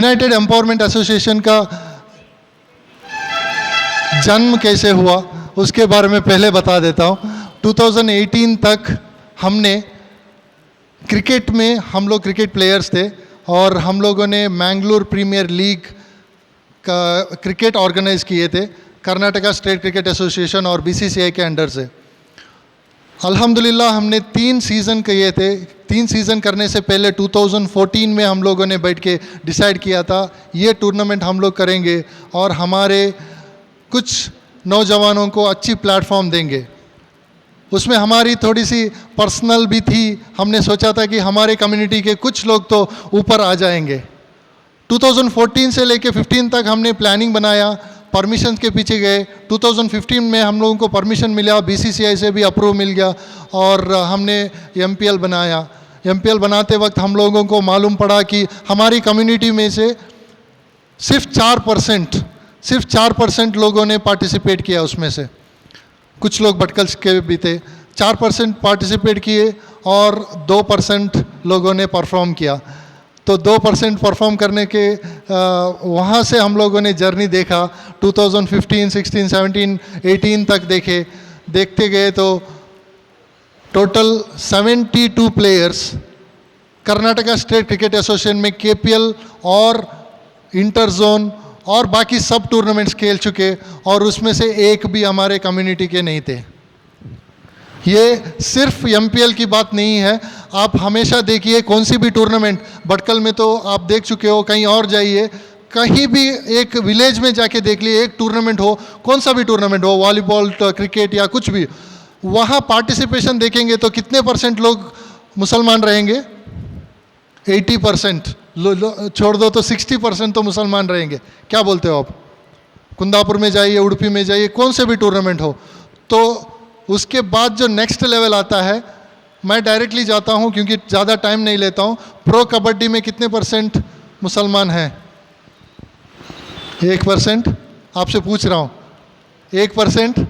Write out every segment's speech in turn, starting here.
United empowerment association का जन्म कैसे हुआ उसके बारे में पहले बता देता हूँ। 2018 तक हमने क्रिकेट में, हम लोग क्रिकेट प्लेयर्स थे और हम लोगों ने मैंगलोर प्रीमियर लीग का क्रिकेट ऑर्गेनाइज किए थे कर्नाटका स्टेट क्रिकेट एसोसिएशन और बीसीसीआई के अंडर से। अल्हम्दुलिल्लाह हमने 3 सीज़न किए थे। 3 सीज़न करने से पहले 2014 में हम लोगों ने बैठ के डिसाइड किया था ये टूर्नामेंट हम लोग करेंगे और हमारे कुछ नौजवानों को अच्छी प्लेटफॉर्म देंगे। उसमें हमारी थोड़ी सी पर्सनल भी थी। हमने सोचा था कि हमारे कम्युनिटी के कुछ लोग तो ऊपर आ जाएंगे। 2014 से लेके 15 तक हमने प्लानिंग बनाया, परमिशन के पीछे गए। 2015 में हम लोगों को परमिशन मिला, बीसीसीआई से भी अप्रूव मिल गया और हमने एमपीएल बनाया। एमपीएल बनाते वक्त हम लोगों को मालूम पड़ा कि हमारी कम्युनिटी में से सिर्फ 4% लोगों ने पार्टिसिपेट किया। उसमें से कुछ लोग भटकल के भी थे। 4% पार्टिसिपेट किए और 2% लोगों ने परफॉर्म किया। तो 2% परफॉर्म करने के वहाँ से हम लोगों ने जर्नी देखा। 2015, 16, 17, 18 तक देखते गए तो total 72 players Karnataka state cricket association में केपीएल और इंटर जोन और बाकी सब टूर्नामेंट्स खेल चुके और उसमें से एक भी हमारे कम्युनिटी के नहीं थे। ये सिर्फ एमपीएल की बात नहीं है। आप हमेशा देखिए कौन सी भी टूर्नामेंट, भटकल में तो आप देख चुके हो, कहीं और जाइए, कहीं भी एक विलेज में जाके देख लिए, एक टूर्नामेंट हो, कौन सा भी टूर्नामेंट हो, वॉलीबॉल, क्रिकेट या कुछ भी, वहाँ पार्टिसिपेशन देखेंगे तो कितने % लोग मुसलमान रहेंगे? 80%। छोड़ दो तो 60% तो मुसलमान रहेंगे। क्या बोलते हो आप? कुंदापुर में जाइए, उड़पी में जाइए, कौन से भी टूर्नामेंट हो। तो उसके बाद जो नेक्स्ट लेवल आता है, मैं डायरेक्टली जाता हूं क्योंकि ज़्यादा टाइम नहीं लेता हूं। प्रो कबड्डी में कितने % मुसलमान हैं? 1%। आपसे पूछ रहा हूं, 1%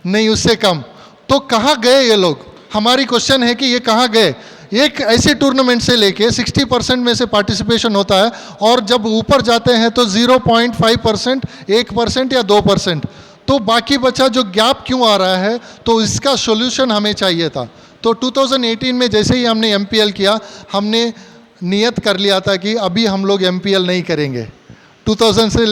नहीं, उससे कम। तो कहाँ गए ये लोग? हमारी क्वेश्चन है कि ये कहाँ गए। एक ऐसे टूर्नामेंट से लेके 60% में से पार्टिसिपेशन होता है और जब ऊपर जाते हैं तो 0.5%, 1% या 2%। तो बाकी बचा जो गैप क्यों आ रहा है, तो इसका सॉल्यूशन हमें चाहिए था। तो 2018 में जैसे ही हमने एमपीएल किया, हमने नियत कर लिया था कि अभी हम लोग एमपीएल नहीं करेंगे। 2018 से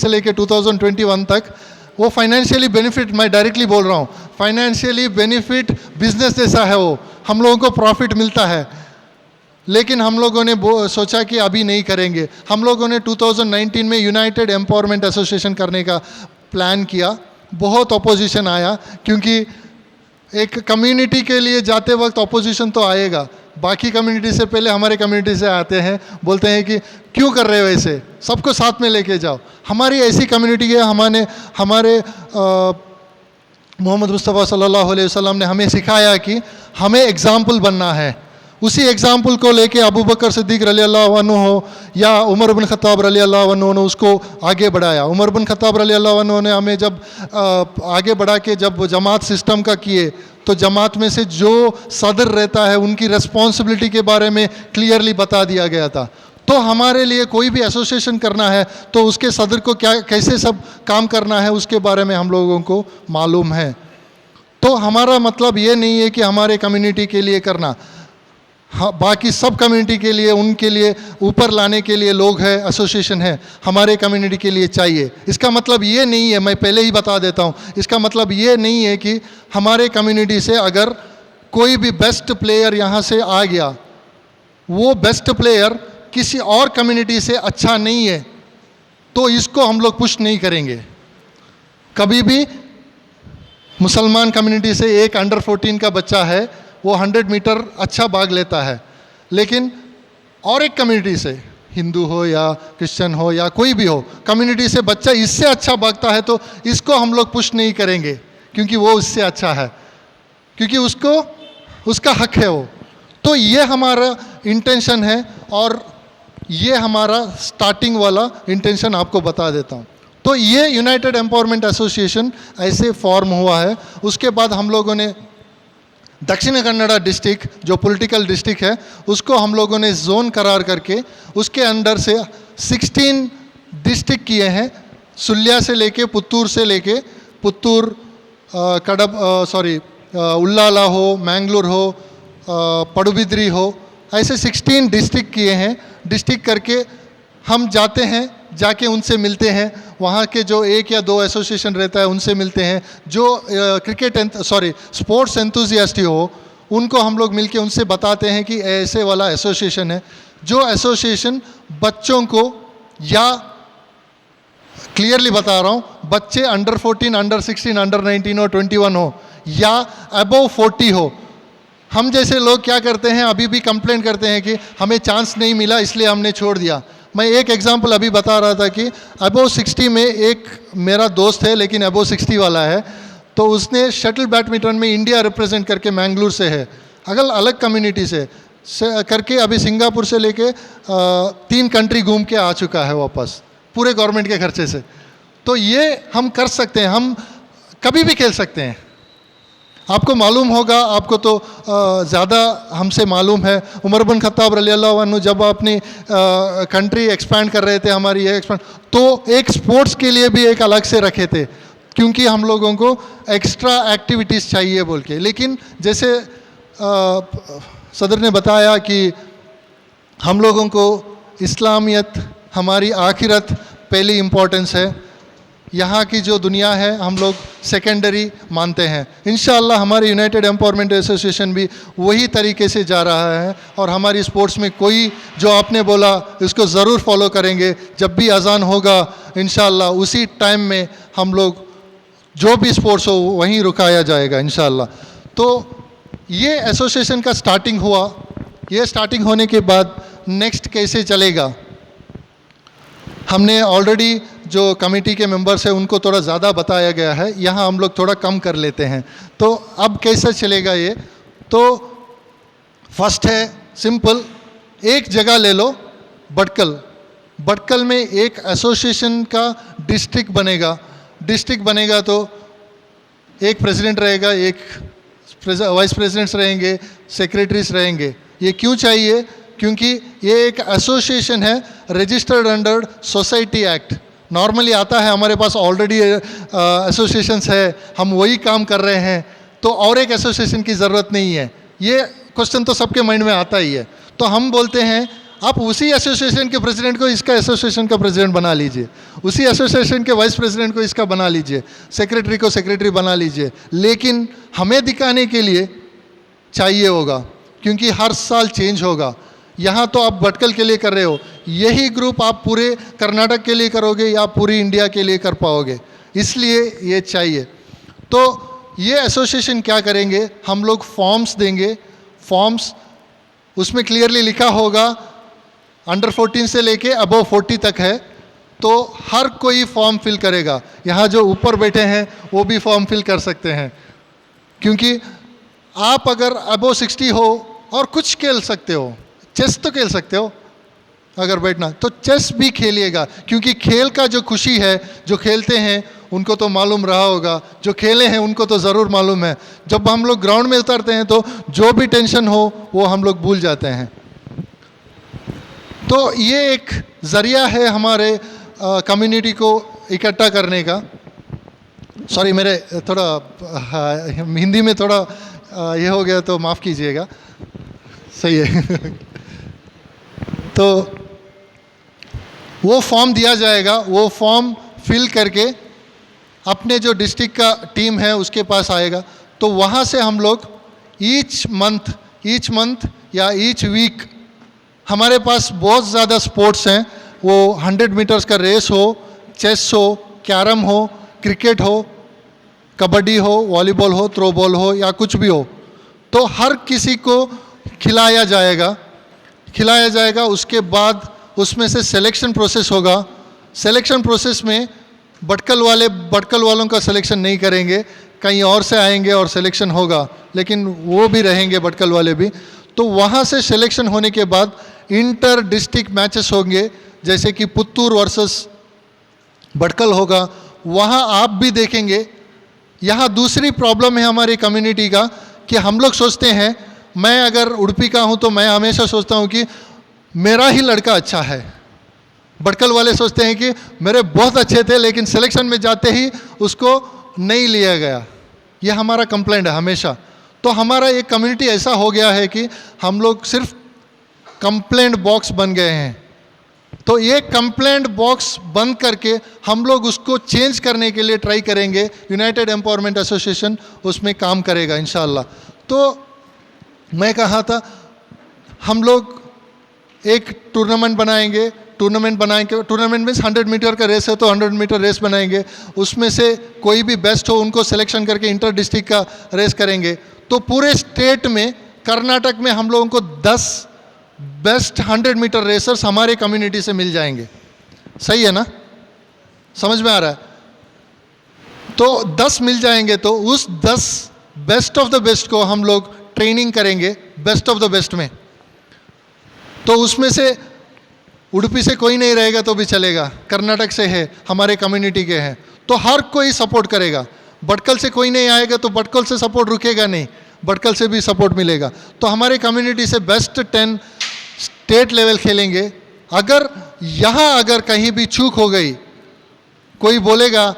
लेके 2021 तक वो फाइनेंशियली बेनिफिट, मैं डायरेक्टली बोल रहा हूँ, फाइनेंशियली बेनिफिट बिजनेस जैसा है वो, हम लोगों को प्रॉफिट मिलता है। लेकिन हम लोगों ने सोचा कि अभी नहीं करेंगे। हम लोगों ने 2019 में यूनाइटेड एम्पावरमेंट एसोसिएशन करने का प्लान किया। बहुत अपोजिशन आया क्योंकि एक कम्युनिटी के लिए जाते वक्त अपोजिशन तो आएगा। बाकी कम्युनिटी से पहले हमारे कम्युनिटी से आते हैं, बोलते हैं कि क्यों कर रहे हो ऐसे, सबको साथ में लेके जाओ। हमारी ऐसी कम्युनिटी है, हमारे मोहम्मद मुस्तफ़ा सल्लल्लाहु अलैहि वसल्लम ने हमें सिखाया कि हमें एग्जाम्पल बनना है। उसी एग्जाम्पल को लेके अबू बकर सिद्दीक रली अल्लाह अन्हु हो या उमर बिन खत्ताब रली अल्लाह अन्हु ने उसको आगे बढ़ाया। उमर बिन खत्ताब रली अल्लाह अन्हु ने हमें जब आगे बढ़ा के जब जमात सिस्टम का किए, तो जमात में से जो सदर रहता है उनकी रिस्पॉन्सिबिलिटी के बारे में क्लियरली बता दिया गया था। तो हमारे लिए कोई भी एसोसिएशन करना है तो उसके सदर को कैसे सब काम करना है उसके बारे में हम लोगों को मालूम है। तो हमारा मतलब ये नहीं है कि हमारे कम्युनिटी के लिए करना, हाँ, बाकी सब कम्युनिटी के लिए, उनके लिए ऊपर लाने के लिए लोग हैं, एसोसिएशन है, हमारे कम्युनिटी के लिए चाहिए। इसका मतलब ये नहीं है, मैं पहले ही बता देता हूँ, इसका मतलब ये नहीं है कि हमारे कम्युनिटी से अगर कोई भी बेस्ट प्लेयर यहाँ से आ गया, वो बेस्ट प्लेयर किसी और कम्युनिटी से अच्छा नहीं है तो इसको हम लोग पुश नहीं करेंगे। कभी भी मुसलमान कम्युनिटी से एक अंडर 14 का बच्चा है, वो 100 मीटर अच्छा भाग लेता है, लेकिन और एक कम्युनिटी से, हिंदू हो या क्रिश्चियन हो या कोई भी हो, कम्युनिटी से बच्चा इससे अच्छा भागता है तो इसको हम लोग पुश नहीं करेंगे क्योंकि वो उससे अच्छा है, क्योंकि उसका हक है वो। तो ये हमारा इंटेंशन है और ये हमारा स्टार्टिंग वाला इंटेंशन आपको बता देता हूँ। तो ये यूनाइटेड एम्पावरमेंट एसोसिएशन ऐसे फॉर्म हुआ है। उसके बाद हम लोगों ने दक्षिण कन्नड़ा डिस्ट्रिक्ट जो पॉलिटिकल डिस्ट्रिक्ट है उसको हम लोगों ने जोन करार करके उसके अंडर से 16 डिस्ट्रिक्ट किए हैं, सुल्या से लेके पुत्तूर कडब उल्लाला हो, मैंगलोर हो, पडुबिद्री हो, ऐसे 16 डिस्ट्रिक्ट किए हैं। डिस्ट्रिक्ट करके हम जाते हैं, जाके उनसे मिलते हैं, वहाँ के जो 1 या 2 एसोसिएशन रहता है उनसे मिलते हैं, जो स्पोर्ट्स एंथुजियास्ट हो उनको हम लोग मिलके उनसे बताते हैं कि ऐसे वाला एसोसिएशन है, जो एसोसिएशन बच्चों को, या क्लियरली बता रहा हूँ, बच्चे अंडर 14, अंडर 16, अंडर 19 हो, 21 हो या अबव 40 हो। हम जैसे लोग क्या करते हैं, अभी भी कंप्लेंट करते हैं कि हमें चांस नहीं मिला इसलिए हमने छोड़ दिया। मैं एक एग्जांपल अभी बता रहा था कि अबव 60 में एक मेरा दोस्त है, लेकिन अबव 60 वाला है, तो उसने शटल बैडमिंटन में इंडिया रिप्रेजेंट करके मैंगलोर से है, अलग कम्युनिटी से करके अभी सिंगापुर से लेके 3 कंट्री घूम के आ चुका है वापस, पूरे गवर्नमेंट के खर्चे से। तो ये हम कर सकते हैं, हम कभी भी खेल सकते हैं। आपको मालूम होगा, आपको तो ज़्यादा हमसे मालूम है, उमर बिन खत्ताब रलियल्लाहु अन्हु जब अपनी कंट्री एक्सपैंड कर रहे थे, हमारी ये एक्सपैंड, तो एक स्पोर्ट्स के लिए भी एक अलग से रखे थे, क्योंकि हम लोगों को एक्स्ट्रा एक्टिविटीज़ चाहिए बोल के। लेकिन जैसे सदर ने बताया कि हम लोगों को इस्लामियत, हमारी आखिरत पहली इम्पोर्टेंस है, यहाँ की जो दुनिया है हम लोग सेकेंडरी मानते हैं। इंशाअल्लाह हमारे यूनाइटेड एम्पावरमेंट एसोसिएशन भी वही तरीके से जा रहा है, और हमारी स्पोर्ट्स में कोई जो आपने बोला इसको ज़रूर फॉलो करेंगे। जब भी अजान होगा इंशाअल्लाह उसी टाइम में हम लोग जो भी स्पोर्ट्स हो वहीं रुकाया जाएगा इंशाअल्लाह। तो ये एसोसिएशन का स्टार्टिंग हुआ, ये स्टार्टिंग होने के बाद नेक्स्ट कैसे चलेगा, हमने ऑलरेडी जो कमेटी के मेंबर्स हैं उनको थोड़ा ज़्यादा बताया गया है, यहाँ हम लोग थोड़ा कम कर लेते हैं। तो अब कैसे चलेगा ये, तो फर्स्ट है सिंपल, एक जगह ले लो, बटकल में एक एसोसिएशन का डिस्ट्रिक्ट बनेगा तो एक प्रेसिडेंट रहेगा, एक वाइस प्रेसिडेंट्स रहेंगे, सेक्रेटरीज रहेंगे। ये क्यों चाहिए, क्योंकि ये एक एसोसिएशन है registered under society act. Normally आता है हमारे पास ऑलरेडी एसोसिएशंस है, हम वही काम कर रहे हैं, तो और एक एसोसिएशन की ज़रूरत नहीं है। ये क्वेश्चन तो सबके माइंड में आता ही है। तो हम बोलते हैं आप उसी एसोसिएशन के प्रेसिडेंट को इसका एसोसिएशन का प्रेसिडेंट बना लीजिए, उसी एसोसिएशन के वाइस प्रेसिडेंट को इसका बना लीजिए, सेक्रेटरी को सेक्रेटरी बना लीजिए। लेकिन हमें दिखाने के लिए चाहिए होगा, क्योंकि हर साल चेंज होगा। यहाँ तो आप भटकल के लिए कर रहे हो, यही ग्रुप आप पूरे कर्नाटक के लिए करोगे या पूरी इंडिया के लिए कर पाओगे, इसलिए ये चाहिए। तो ये एसोसिएशन क्या करेंगे, हम लोग फॉर्म्स देंगे, फॉर्म्स उसमें क्लियरली लिखा होगा अंडर 14 से लेके अबव 40 तक है, तो हर कोई फॉर्म फिल करेगा। यहाँ जो ऊपर बैठे हैं वो भी फॉर्म फिल कर सकते हैं, क्योंकि आप अगर अबव 60 हो और कुछ खेल सकते हो, चेस तो खेल सकते हो, अगर बैठना तो चेस भी खेलिएगा, क्योंकि खेल का जो खुशी है, जो खेलते हैं उनको तो मालूम रहा होगा, जो खेले हैं उनको तो ज़रूर मालूम है। जब हम लोग ग्राउंड में उतरते हैं तो जो भी टेंशन हो वो हम लोग भूल जाते हैं। तो ये एक ज़रिया है हमारे कम्युनिटी को इकट्ठा करने का। सॉरी, मेरे थोड़ा हिंदी में थोड़ा ये हो गया तो माफ़ कीजिएगा, सही है। तो वो फॉर्म दिया जाएगा, वो फॉर्म फिल करके अपने जो डिस्ट्रिक्ट का टीम है उसके पास आएगा। तो वहाँ से हम लोग ईच मंथ या ईच वीक, हमारे पास बहुत ज़्यादा स्पोर्ट्स हैं, वो 100 मीटर्स का रेस हो, चेस हो, कैरम हो, क्रिकेट हो, कबड्डी हो, वॉलीबॉल हो, थ्रो बॉल हो या कुछ भी हो, तो हर किसी को खिलाया जाएगा। उसके बाद उसमें से सिलेक्शन प्रोसेस होगा। सिलेक्शन प्रोसेस में भटकल वालों का सिलेक्शन नहीं करेंगे, कहीं और से आएंगे और सिलेक्शन होगा, लेकिन वो भी रहेंगे भटकल वाले भी। तो वहाँ से सिलेक्शन होने के बाद इंटर डिस्ट्रिक्ट मैचेस होंगे, जैसे कि पुत्तूर वर्सेस भटकल होगा, वहाँ आप भी देखेंगे। यहाँ दूसरी प्रॉब्लम है हमारी कम्युनिटी का कि हम लोग सोचते हैं, मैं अगर उडुपी का हूँ तो मैं हमेशा सोचता हूँ कि मेरा ही लड़का अच्छा है, भटकल वाले सोचते हैं कि मेरे बहुत अच्छे थे लेकिन सिलेक्शन में जाते ही उसको नहीं लिया गया। ये हमारा कंप्लेंट है हमेशा। तो हमारा एक कम्युनिटी ऐसा हो गया है कि हम लोग सिर्फ कंप्लेंट बॉक्स बन गए हैं। तो ये कंप्लेंट बॉक्स बंद करके हम लोग उसको चेंज करने के लिए ट्राई करेंगे। यूनाइटेड एम्पावरमेंट एसोसिएशन उसमें काम करेगा इंशाअल्लाह। तो मैं कहा था हम लोग एक टूर्नामेंट बनाएंगे। टूर्नामेंट में 100 मीटर का रेस है तो 100 मीटर रेस बनाएंगे। उसमें से कोई भी बेस्ट हो उनको सिलेक्शन करके इंटर डिस्ट्रिक्ट का रेस करेंगे। तो पूरे स्टेट में कर्नाटक में हम लोगों को 10 बेस्ट 100 मीटर रेसर्स हमारे कम्युनिटी से मिल जाएंगे। सही है ना? समझ में आ रहा है? तो 10 मिल जाएंगे तो उस 10 बेस्ट ऑफ द बेस्ट को हम लोग ट्रेनिंग करेंगे बेस्ट ऑफ द बेस्ट में। तो उसमें से उडुपी से कोई नहीं रहेगा तो भी चलेगा, कर्नाटक से है, हमारे कम्युनिटी के हैं, तो हर कोई सपोर्ट करेगा। भटकल से कोई नहीं आएगा तो भटकल से सपोर्ट रुकेगा नहीं, भटकल से भी सपोर्ट मिलेगा। तो हमारे कम्युनिटी से बेस्ट 10 स्टेट लेवल खेलेंगे। अगर कहीं भी चूक हो गई, कोई बोलेगा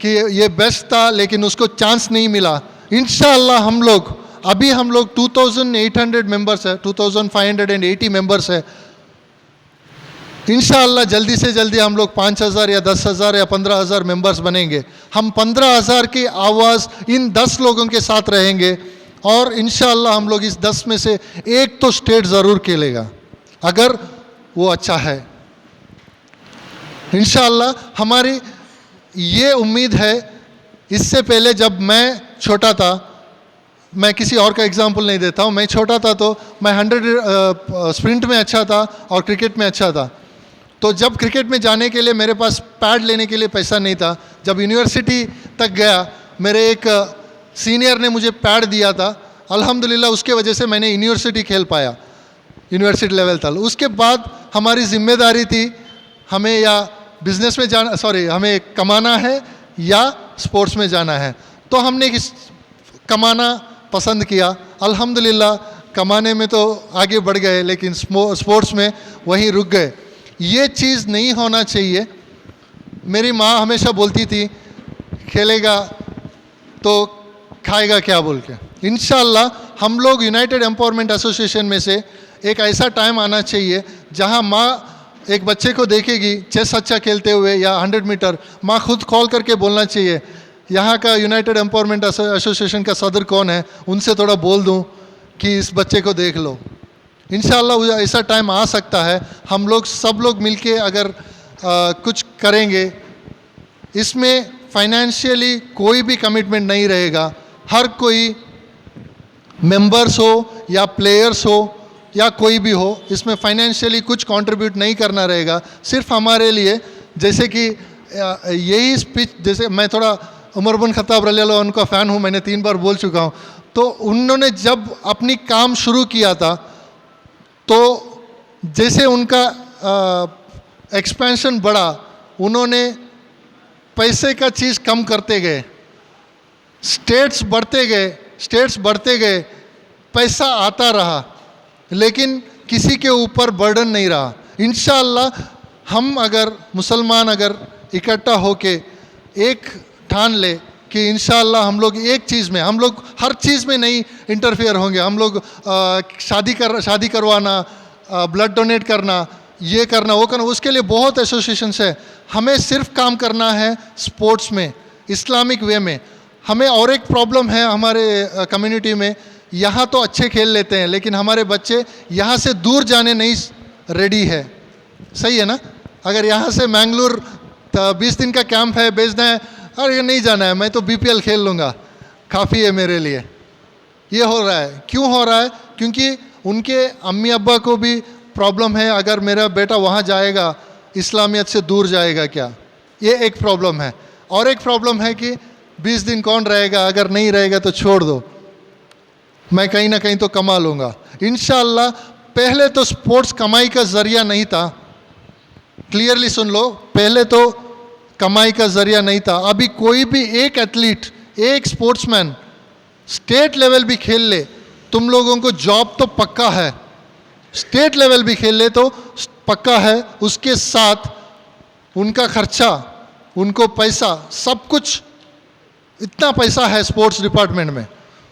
कि ये बेस्ट था लेकिन उसको चांस नहीं मिला, इंशाअल्लाह हम लोग 2800 मेंबर्स है, 2580 मेंबर्स है। इंशाअल्लाह जल्दी से जल्दी हम लोग 5000 या 10,000 या 15,000 मेंबर्स बनेंगे। हम 15,000 की आवाज़ इन 10 लोगों के साथ रहेंगे और इंशाअल्लाह हम लोग इस 10 में से एक तो स्टेट ज़रूर खेलेगा अगर वो अच्छा है। इंशाअल्लाह हमारी ये उम्मीद है। इससे पहले जब मैं छोटा था, मैं किसी और का एग्जाम्पल नहीं देता हूँ, मैं छोटा था तो मैं 100 स्प्रिंट में अच्छा था और क्रिकेट में अच्छा था। तो जब क्रिकेट में जाने के लिए मेरे पास पैड लेने के लिए पैसा नहीं था। जब यूनिवर्सिटी तक गया मेरे एक सीनियर ने मुझे पैड दिया था, अल्हम्दुलिल्लाह उसके वजह से मैंने यूनिवर्सिटी खेल पाया, यूनिवर्सिटी लेवल तक। उसके बाद हमारी जिम्मेदारी थी हमें या बिजनेस में जाना, हमें कमाना है या स्पोर्ट्स में जाना है। तो हमने कमाना पसंद किया। अल्हम्दुलिल्लाह कमाने में तो आगे बढ़ गए लेकिन स्पोर्ट्स में वहीं रुक गए। ये चीज़ नहीं होना चाहिए। मेरी माँ हमेशा बोलती थी खेलेगा तो खाएगा क्या बोल के। इंशाअल्लाह हम लोग यूनाइटेड एम्पावरमेंट एसोसिएशन में से एक ऐसा टाइम आना चाहिए जहाँ माँ एक बच्चे को देखेगी चेस अच्छा खेलते हुए या 100 मीटर, माँ खुद कॉल करके बोलना चाहिए यहाँ का यूनाइटेड एम्पावरमेंट एसोसिएशन का सदर कौन है, उनसे थोड़ा बोल दूँ कि इस बच्चे को देख लो। इंशाअल्लाह ऐसा टाइम आ सकता है। हम लोग सब लोग मिलके अगर कुछ करेंगे, इसमें फाइनेंशियली कोई भी कमिटमेंट नहीं रहेगा। हर कोई मेंबर्स हो या प्लेयर्स हो या कोई भी हो, इसमें फाइनेंशियली कुछ कंट्रीब्यूट नहीं करना रहेगा। सिर्फ हमारे लिए, जैसे कि यही स्पीच, जैसे मैं थोड़ा उमर बिन खत्ताब रज़ियल्लाहु अन्हु का फ़ैन हूँ, मैंने 3 बार बोल चुका हूँ। तो उन्होंने जब अपनी काम शुरू किया था तो जैसे उनका एक्सपेंशन बढ़ा, उन्होंने पैसे का चीज़ कम करते गए, स्टेट्स बढ़ते गए, पैसा आता रहा लेकिन किसी के ऊपर बर्डन नहीं रहा। इंशाअल्लाह हम अगर मुसलमान अगर इकट्ठा होके एक ठान ले कि इंशाअल्लाह हम लोग एक चीज़ में, हम लोग हर चीज़ में नहीं इंटरफेयर होंगे। हम लोग शादी करवाना, ब्लड डोनेट करना, ये करना वो करना, उसके लिए बहुत एसोसिएशंस है। हमें सिर्फ काम करना है स्पोर्ट्स में, इस्लामिक वे में। हमें और एक प्रॉब्लम है हमारे कम्युनिटी में, यहाँ तो अच्छे खेल लेते हैं लेकिन हमारे बच्चे यहाँ से दूर जाने नहीं रेडी है। सही है ना? अगर यहाँ से मैंगलोर 20 दिन का कैंप है, भेजना है, अरे नहीं जाना है, मैं तो BPL खेल लूँगा, काफ़ी है मेरे लिए। ये हो रहा है। क्यों हो रहा है? क्योंकि उनके अम्मी अब्बा को भी प्रॉब्लम है, अगर मेरा बेटा वहाँ जाएगा इस्लामियत से दूर जाएगा क्या, ये एक प्रॉब्लम है। और एक प्रॉब्लम है कि 20 दिन कौन रहेगा, अगर नहीं रहेगा तो छोड़ दो, मैं कहीं ना कहीं तो कमा लूँगा। इंशाअल्लाह पहले तो स्पोर्ट्स कमाई का ज़रिया नहीं था, क्लियरली सुन लो, पहले तो कमाई का ज़रिया नहीं था। अभी कोई भी एक एथलीट, एक स्पोर्ट्समैन स्टेट लेवल भी खेल ले, तुम लोगों को जॉब तो पक्का है। स्टेट लेवल भी खेल ले तो पक्का है, उसके साथ उनका खर्चा, उनको पैसा, सब कुछ, इतना पैसा है स्पोर्ट्स डिपार्टमेंट में।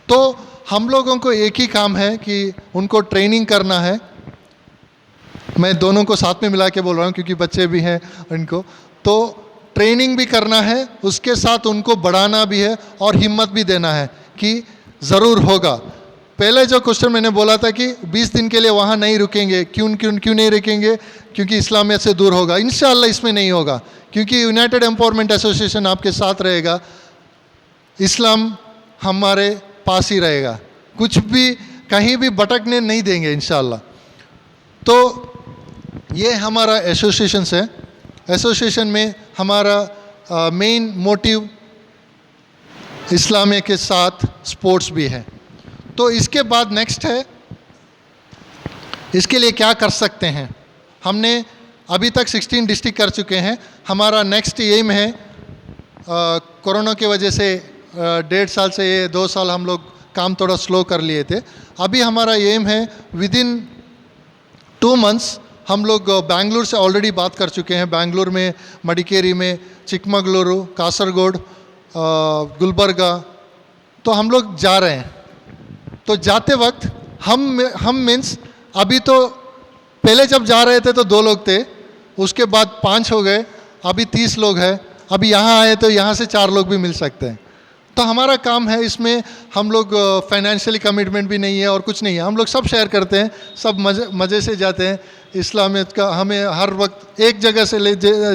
तो हम लोगों को एक ही काम है कि उनको ट्रेनिंग करना है। मैं दोनों को साथ में मिला के बोल रहा हूँ क्योंकि बच्चे भी हैं इनको। तो ट्रेनिंग भी करना है, उसके साथ उनको बढ़ाना भी है और हिम्मत भी देना है कि ज़रूर होगा। पहले जो क्वेश्चन मैंने बोला था कि 20 दिन के लिए वहाँ नहीं रुकेंगे, क्यों नहीं रुकेंगे? क्योंकि इस्लामियत से दूर होगा। इंशाअल्लाह इसमें नहीं होगा, क्योंकि यूनाइटेड एम्पावरमेंट एसोसिएशन आपके साथ रहेगा, इस्लाम हमारे पास ही रहेगा, कुछ भी कहीं भी भटकने नहीं देंगे इंशाअल्लाह। तो ये हमारा एसोसिएशन है। एसोसिएशन में हमारा मेन मोटिव इस्लाम के साथ स्पोर्ट्स भी है। तो इसके बाद नेक्स्ट है, इसके लिए क्या कर सकते हैं। हमने अभी तक 16 डिस्ट्रिक्ट कर चुके हैं। हमारा नेक्स्ट एम है, कोरोना की वजह से 1.5 साल से ये 2 साल हम लोग काम थोड़ा स्लो कर लिए थे। अभी हमारा एम है विदिन 2 मंथ्स हम लोग बेंगलुरु से ऑलरेडी बात कर चुके हैं। बेंगलुरु में, मडिकेरी में, चिकमगलुरु, कासरगोड, गुलबर्गा, तो हम लोग जा रहे हैं। तो जाते वक्त हम मीन्स अभी तो पहले जब जा रहे थे तो 2 लोग थे, उसके बाद 5 हो गए, अभी 30 लोग हैं। अभी यहाँ आए तो यहाँ से 4 लोग भी मिल सकते हैं। तो हमारा काम है, इसमें हम लोग फाइनेंशियली कमिटमेंट भी नहीं है और कुछ नहीं है, हम लोग सब शेयर करते हैं, सब मज़े से जाते हैं। इस्लामियत का हमें हर वक्त एक जगह से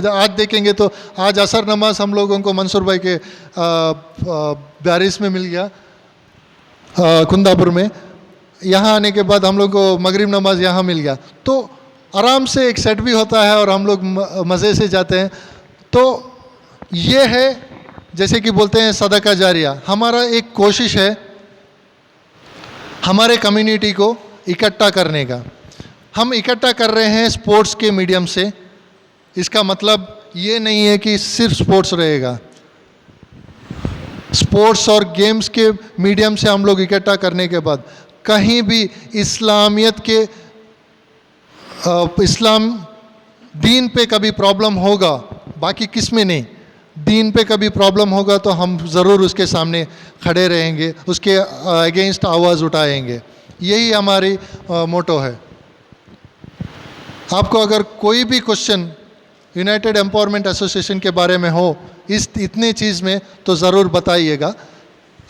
आज देखेंगे तो आज असर नमाज हम लोगों को मंसूर भाई के बैरिस में मिल गया, कुंदापुर में। यहाँ आने के बाद हम लोग को मगरिब नमाज यहाँ मिल गया। तो आराम से एक सेट भी होता है और हम लोग मज़े से जाते हैं। तो ये है, जैसे कि बोलते हैं सदका जारिया। हमारा एक कोशिश है हमारे कम्युनिटी को इकट्ठा करने का। हम इकट्ठा कर रहे हैं स्पोर्ट्स के मीडियम से। इसका मतलब ये नहीं है कि सिर्फ स्पोर्ट्स रहेगा, स्पोर्ट्स और गेम्स के मीडियम से हम लोग इकट्ठा करने के बाद कहीं भी इस्लामियत के इस्लाम दीन पे कभी प्रॉब्लम होगा, बाकी किस में नहीं, दीन पे कभी प्रॉब्लम होगा तो हम ज़रूर उसके सामने खड़े रहेंगे, उसके अगेंस्ट आवाज़ उठाएंगे। यही हमारी मोटो है। आपको अगर कोई भी क्वेश्चन यूनाइटेड एम्पावरमेंट एसोसिएशन के बारे में हो इस इतने चीज़ में, तो ज़रूर बताइएगा।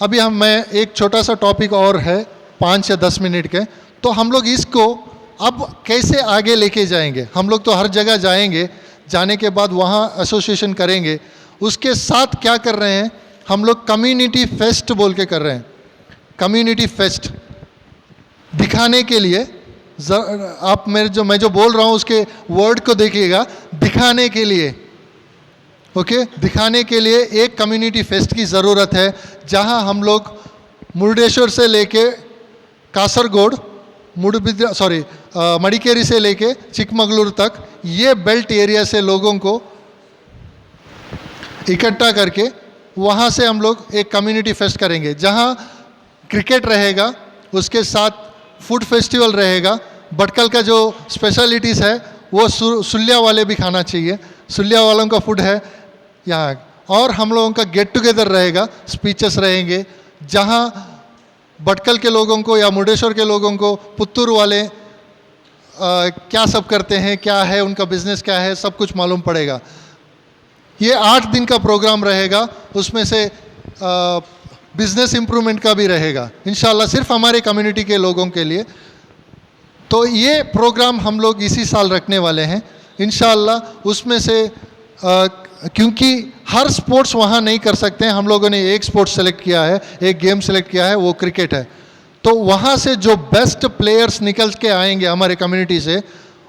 अभी मैं एक छोटा सा टॉपिक और है 5 या 10 मिनट के, तो हम लोग इसको अब कैसे आगे लेके जाएंगे। हम लोग तो हर जगह जाएंगे, जाने के बाद वहाँ एसोसिएशन करेंगे। उसके साथ क्या कर रहे हैं हम लोग, कम्युनिटी फेस्ट बोल के कर रहे हैं। कम्युनिटी फेस्ट दिखाने के लिए आप मैं जो बोल रहा हूँ उसके वर्ड को देखिएगा, दिखाने के लिए, ओके, दिखाने के लिए एक कम्युनिटी फेस्ट की ज़रूरत है, जहाँ हम लोग मुर्डेश्वर से लेके कासरगोड, मडिकेरी से लेके चिकमगलुरु तक, ये बेल्ट एरिया से लोगों को इकट्ठा करके वहाँ से हम लोग एक कम्युनिटी फेस्ट करेंगे, जहाँ क्रिकेट रहेगा, उसके साथ फूड फेस्टिवल रहेगा। भटकल का जो स्पेशलिटीज़ है वो सुलिया वाले भी खाना चाहिए, सुलिया वालों का फूड है यहाँ। और हम लोगों का गेट टुगेदर रहेगा, स्पीचेस रहेंगे, जहाँ भटकल के लोगों को या मुर्डेश्वर के लोगों को पुत्तूर वाले क्या सब करते हैं, क्या है उनका बिजनेस, क्या है, सब कुछ मालूम पड़ेगा। ये 8 दिन का प्रोग्राम रहेगा, उसमें से बिजनेस इम्प्रूवमेंट का भी रहेगा इंशाल्लाह, सिर्फ हमारे कम्युनिटी के लोगों के लिए। तो ये प्रोग्राम हम लोग इसी साल रखने वाले हैं इंशाल्लाह। उसमें से क्योंकि हर स्पोर्ट्स वहाँ नहीं कर सकते हैं, हम लोगों ने एक स्पोर्ट्स सेलेक्ट किया है, एक गेम सेलेक्ट किया है, वो क्रिकेट है। तो वहाँ से जो बेस्ट प्लेयर्स निकल के आएंगे हमारे कम्युनिटी से,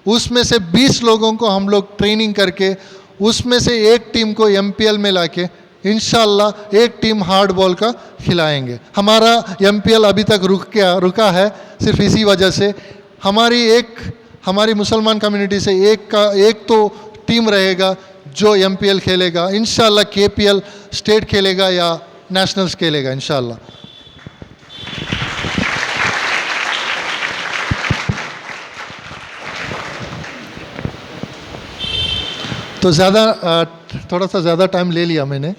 उसमें से 20 लोगों को हम लोग ट्रेनिंग करके उसमें से एक टीम को MPL में लाके इंशाल्लाह एक टीम हार्ड बॉल का खिलाएंगे। हमारा MPL अभी तक रुका है सिर्फ इसी वजह से। हमारी मुसलमान कम्युनिटी से एक तो टीम रहेगा जो MPL खेलेगा, इंशाल्लाह KPL स्टेट खेलेगा या नेशनल्स खेलेगा इंशाल्लाह। तो तो थोड़ा सा ज़्यादा टाइम ले लिया मैंने।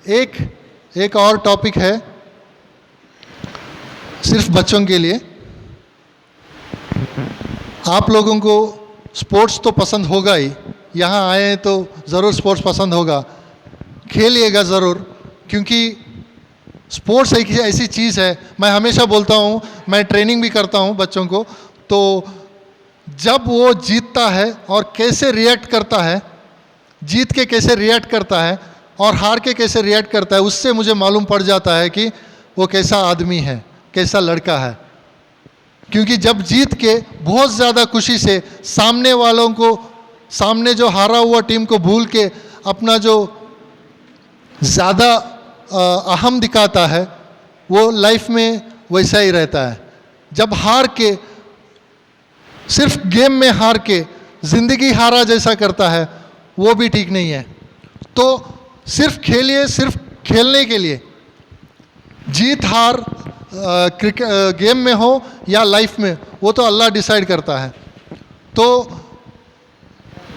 एक और टॉपिक है सिर्फ बच्चों के लिए। आप लोगों को स्पोर्ट्स तो पसंद होगा ही, यहाँ आए हैं तो ज़रूर स्पोर्ट्स पसंद होगा, खेलिएगा ज़रूर, क्योंकि स्पोर्ट्स एक ऐसी चीज़ है, मैं हमेशा बोलता हूँ, मैं ट्रेनिंग भी करता हूँ बच्चों को, तो जब वो जीतता है और कैसे रिएक्ट करता है, जीत के कैसे रिएक्ट करता है और हार के कैसे रिएक्ट करता है, उससे मुझे मालूम पड़ जाता है कि वो कैसा आदमी है, कैसा लड़का है। क्योंकि जब जीत के बहुत ज़्यादा खुशी से सामने वालों को, सामने जो हारा हुआ टीम को भूल के अपना जो ज़्यादा अहम दिखाता है, वो लाइफ में वैसा ही रहता है। जब हार के, सिर्फ गेम में हार के ज़िंदगी हारा जैसा करता है, वो भी ठीक नहीं है। तो सिर्फ खेलिए, सिर्फ खेलने के लिए। जीत हार गेम में हो या लाइफ में, वो तो अल्लाह डिसाइड करता है। तो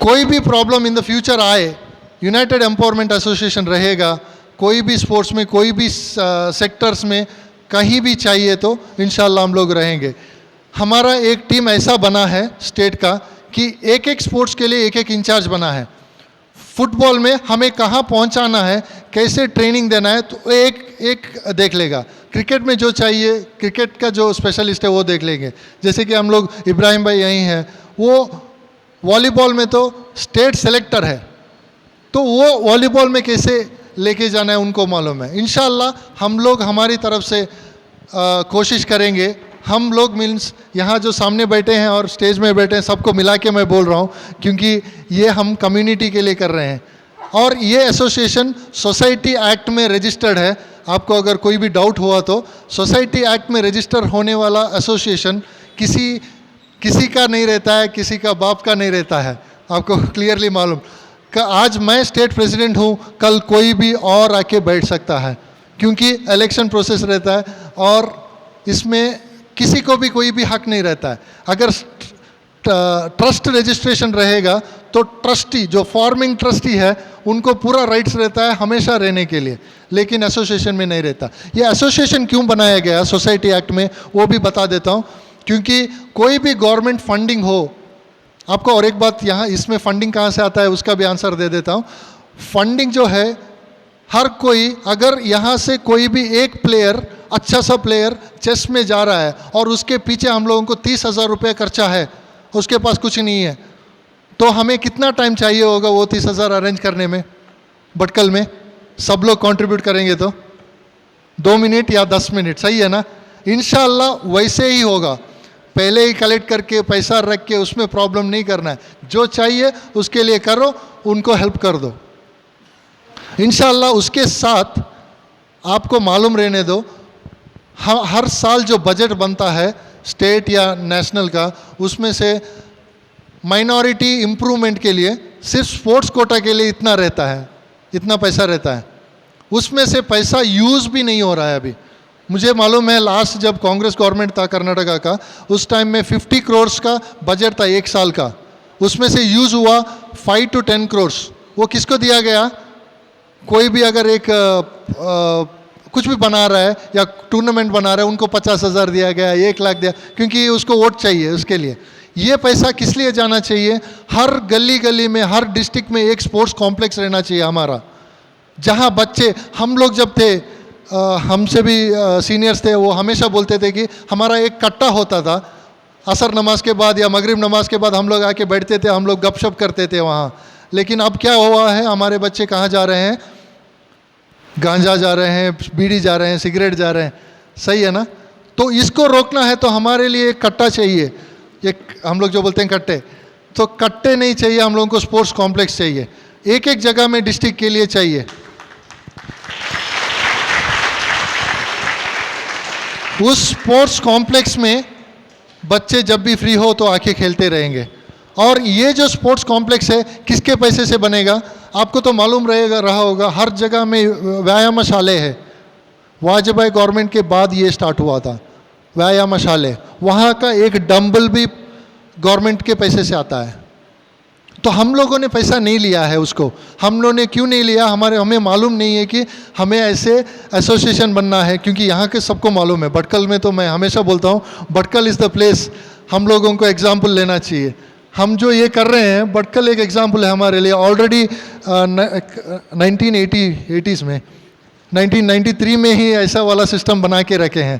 कोई भी प्रॉब्लम इन द फ्यूचर आए, यूनाइटेड एम्पावरमेंट एसोसिएशन रहेगा। कोई भी स्पोर्ट्स में, कोई भी सेक्टर्स में कहीं भी चाहिए तो इंशाल्लाह हम लोग रहेंगे। हमारा एक टीम ऐसा बना है स्टेट का कि एक एक स्पोर्ट्स के लिए एक एक इंचार्ज बना है। फुटबॉल में हमें कहाँ पहुँचाना है, कैसे ट्रेनिंग देना है, तो एक देख लेगा। क्रिकेट में जो चाहिए, क्रिकेट का जो स्पेशलिस्ट है वो देख लेंगे। जैसे कि हम लोग इब्राहिम भाई यहीं हैं, वो वॉलीबॉल में तो स्टेट सेलेक्टर है, तो वो वॉलीबॉल में कैसे लेके जाना है उनको मालूम है। इंशाल्लाह हम लोग हमारी तरफ से कोशिश करेंगे। हम लोग मीन्स यहाँ जो सामने बैठे हैं और स्टेज में बैठे हैं, सबको मिला के मैं बोल रहा हूँ, क्योंकि ये हम कम्युनिटी के लिए कर रहे हैं। और ये एसोसिएशन सोसाइटी एक्ट में रजिस्टर्ड है। आपको अगर कोई भी डाउट हुआ तो सोसाइटी एक्ट में रजिस्टर होने वाला एसोसिएशन किसी का नहीं रहता है, किसी का बाप का नहीं रहता है। आपको क्लियरली मालूम कि आज मैं स्टेट प्रेसिडेंट हूँ, कल कोई भी और आके बैठ सकता है, क्योंकि इलेक्शन प्रोसेस रहता है और इसमें किसी को भी कोई भी हक नहीं रहता है। अगर ट्रस्ट रजिस्ट्रेशन रहेगा तो ट्रस्टी, जो फॉर्मिंग ट्रस्टी है, उनको पूरा राइट्स रहता है हमेशा रहने के लिए, लेकिन एसोसिएशन में नहीं रहता। ये एसोसिएशन क्यों बनाया गया सोसाइटी एक्ट में, वो भी बता देता हूँ। क्योंकि कोई भी गवर्नमेंट फंडिंग हो, आपको और एक बात यहाँ इसमें फंडिंग कहाँ से आता है उसका भी आंसर दे देता हूँ। फंडिंग जो है, हर कोई, अगर यहाँ से कोई भी एक प्लेयर, अच्छा सा प्लेयर चेस में जा रहा है और उसके पीछे हम लोगों को 30,000 रुपये खर्चा है, उसके पास कुछ नहीं है, तो हमें कितना टाइम चाहिए होगा वो 30,000 अरेंज करने में? भटकल में सब लोग कंट्रीब्यूट करेंगे तो 2 मिनट या 10 मिनट, सही है ना? इंशाल्लाह वैसे ही होगा। पहले ही कलेक्ट करके पैसा रख के उसमें प्रॉब्लम नहीं करना है। जो चाहिए उसके लिए करो, उनको हेल्प कर दो। इंशाल्लाह उसके साथ आपको मालूम रहने दो, हर साल जो बजट बनता है स्टेट या नेशनल का, उसमें से माइनॉरिटी इम्प्रूवमेंट के लिए सिर्फ स्पोर्ट्स कोटा के लिए इतना रहता है, इतना पैसा रहता है। उसमें से पैसा यूज़ भी नहीं हो रहा है अभी। मुझे मालूम है लास्ट जब कांग्रेस गवर्नमेंट था कर्नाटका का, उस टाइम में 50 करोड़ का बजट था एक साल का, उसमें से यूज़ हुआ 5 to 10 करोड़। वो किसको दिया गया? कोई भी अगर एक कुछ भी बना रहा है या टूर्नामेंट बना रहा है, उनको 50,000 दिया गया, 1 लाख दिया, क्योंकि उसको वोट चाहिए उसके लिए। ये पैसा किस लिए जाना चाहिए? हर गली गली में, हर डिस्ट्रिक्ट में एक स्पोर्ट्स कॉम्प्लेक्स रहना चाहिए हमारा, जहाँ बच्चे, हम लोग जब थे, हमसे भी सीनियर्स थे, वो हमेशा बोलते थे कि हमारा एक कट्टा होता था, असर नमाज के बाद या मगरिब नमाज के बाद हम लोग आके बैठते थे, हम लोग गपशप करते थे वहाँ। लेकिन अब क्या हुआ है, हमारे बच्चे कहाँ जा रहे हैं? गांजा जा रहे हैं, बीड़ी जा रहे हैं, सिगरेट जा रहे हैं, सही है ना? तो इसको रोकना है तो हमारे लिए एक कट्टा चाहिए, एक हम लोग जो बोलते हैं कट्टे, तो कट्टे नहीं चाहिए, हम लोगों को स्पोर्ट्स कॉम्प्लेक्स चाहिए, एक एक जगह में डिस्ट्रिक्ट के लिए चाहिए। उस स्पोर्ट्स कॉम्प्लेक्स में बच्चे जब भी फ्री हो तो आके खेलते रहेंगे। और ये जो स्पोर्ट्स कॉम्प्लेक्स है किसके पैसे से बनेगा? आपको तो मालूम रहा होगा, हर जगह में व्यायामशाले है। वाजपेयी गवर्नमेंट के बाद ये स्टार्ट हुआ था व्यायामशाले। वहाँ का एक डंबल भी गवर्नमेंट के पैसे से आता है। तो हम लोगों ने पैसा नहीं लिया है उसको। हम लोगों ने क्यों नहीं लिया, हमें मालूम नहीं है कि हमें ऐसे एसोसिएशन बनना है, क्योंकि यहाँ के सबको मालूम है। भटकल में तो मैं हमेशा बोलता हूँ भटकल इज़ द प्लेस, हम लोगों को एग्जाम्पल लेना चाहिए। हम जो ये कर रहे हैं, भटकल एक एग्जाम्पल है हमारे लिए। ऑलरेडी 1980s में 1993 में ही ऐसा वाला सिस्टम बना के रखे हैं,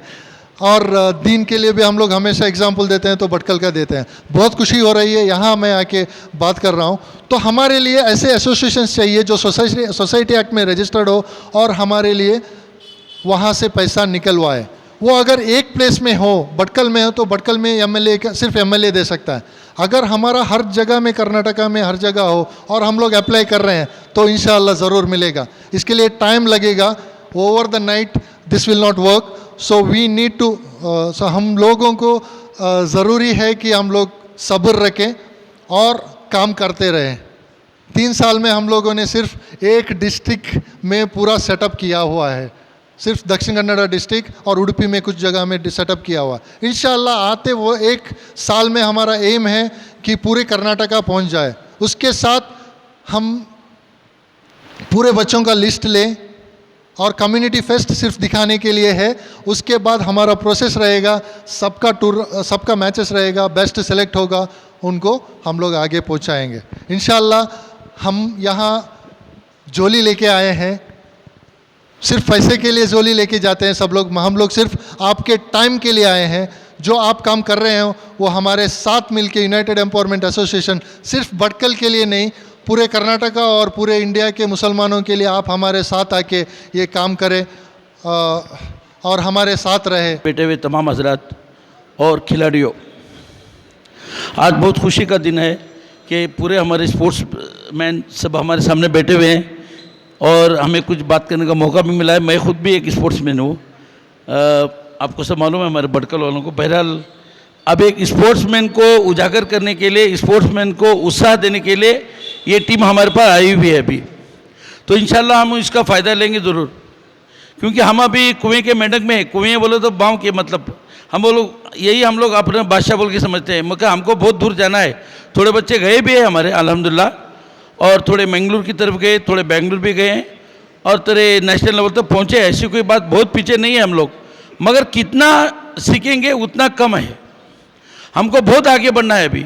और दीन के लिए भी हम लोग हमेशा एग्जाम्पल देते हैं, तो भटकल का देते हैं। बहुत खुशी हो रही है यहाँ मैं आके बात कर रहा हूँ। तो हमारे लिए ऐसे एसोसिएशंस चाहिए जो सोसाइटी एक्ट में रजिस्टर्ड हो और हमारे लिए वहाँ से पैसा निकलवाए। वो अगर एक प्लेस में हो, भटकल में हो, तो भटकल में एमएलए सिर्फ एमएलए दे सकता है। अगर हमारा हर जगह में, कर्नाटका में हर जगह हो और हम लोग अप्लाई कर रहे हैं, तो इंशाअल्लाह ज़रूर मिलेगा। इसके लिए टाइम लगेगा, over the night this will not work. So we need to, so हम लोगों को ज़रूरी है कि हम लोग सब्र रखें और काम करते रहें। 3 साल में हम लोगों ने सिर्फ एक डिस्ट्रिक्ट में पूरा सेटअप किया हुआ है, सिर्फ दक्षिण कन्नड़ा डिस्ट्रिक्ट और उडुपी में कुछ जगह में सेटअप किया हुआ। इंशाअल्लाह आते वो 1 साल में हमारा एम है कि पूरे कर्नाटका पहुंच जाए। उसके साथ हम पूरे बच्चों का लिस्ट लें, और कम्युनिटी फेस्ट सिर्फ दिखाने के लिए है। उसके बाद हमारा प्रोसेस रहेगा, सबका टूर, सबका मैचेस रहेगा, बेस्ट सेलेक्ट होगा, उनको हम लोग आगे पहुंचाएंगे इंशाअल्लाह। हम यहाँ जोली लेके आए हैं, सिर्फ पैसे के लिए जोली लेके जाते हैं सब लोग, हम लोग सिर्फ आपके टाइम के लिए आए हैं। जो आप काम कर रहे हो वो हमारे साथ मिलके यूनाइटेड एम्पावरमेंट एसोसिएशन, सिर्फ भटकल के लिए नहीं, पूरे कर्नाटका और पूरे इंडिया के मुसलमानों के लिए आप हमारे साथ आके ये काम करें और हमारे साथ रहे। बैठे हुए तमाम हजरात और खिलाड़ियों, आज बहुत खुशी का दिन है कि पूरे हमारे स्पोर्ट्स मैन सब हमारे सामने बैठे हुए हैं और हमें कुछ बात करने का मौका भी मिला है। मैं खुद भी एक स्पोर्ट्समैन हूँ, आपको सब मालूम है हमारे भटकल वालों को। बहरहाल अब एक स्पोर्ट्समैन को उजागर करने के लिए, स्पोर्ट्समैन को उत्साह देने के लिए ये टीम हमारे पास आई हुई है अभी। तो इंशाल्लाह हम इसका फ़ायदा लेंगे ज़रूर, क्योंकि हम अभी कुएं के मेंढक में, कुएं बोलो तो बाँव के, मतलब हम लोग अपने बादशाह बोल के समझते हैं। मगर हमको बहुत दूर जाना है। थोड़े बच्चे गए भी हैं हमारे अल्हम्दुलिल्लाह, और थोड़े मंगलूर की तरफ गए, थोड़े बेंगलुरु भी गए हैं, और थोड़े नेशनल लेवल तक पहुँचे। ऐसी कोई बात, बहुत पीछे नहीं है हम लोग, मगर कितना सीखेंगे उतना कम है। हमको बहुत आगे बढ़ना है अभी,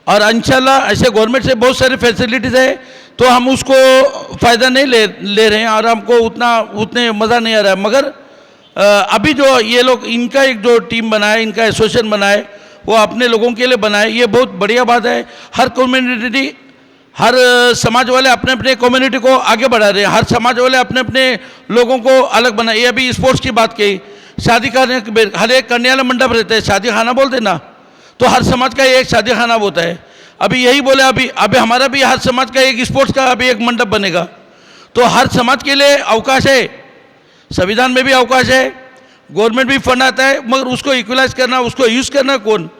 और इंशाल्लाह ऐसे गवर्नमेंट से बहुत सारी फैसिलिटीज़ है, तो हम उसको फ़ायदा नहीं ले रहे हैं और हमको उतने मज़ा नहीं आ रहा है। मगर अभी जो ये लोग, इनका एक जो टीम बनाए, इनका एसोसिएशन बनाए, वो अपने लोगों के लिए बनाए, ये बहुत बढ़िया बात है। हर कम्युनिटी, हर समाज वाले अपने अपने कम्युनिटी को आगे बढ़ा रहे हैं, हर समाज वाले अपने अपने लोगों को अलग बनाए। ये अभी स्पोर्ट्स की बात कही, शादी करने, हर एक करने वाला मंडप रहता है, शादी खाना बोलते ना, तो हर समाज का एक शादी खाना होता है। अभी यही बोले, अभी हमारा भी हर समाज का एक स्पोर्ट्स का अभी एक मंडप बनेगा। तो हर समाज के लिए अवकाश है, संविधान में भी अवकाश है, गवर्नमेंट भी फंड आता है, मगर उसको इक्वलाइज करना, उसको यूज़ करना कौन?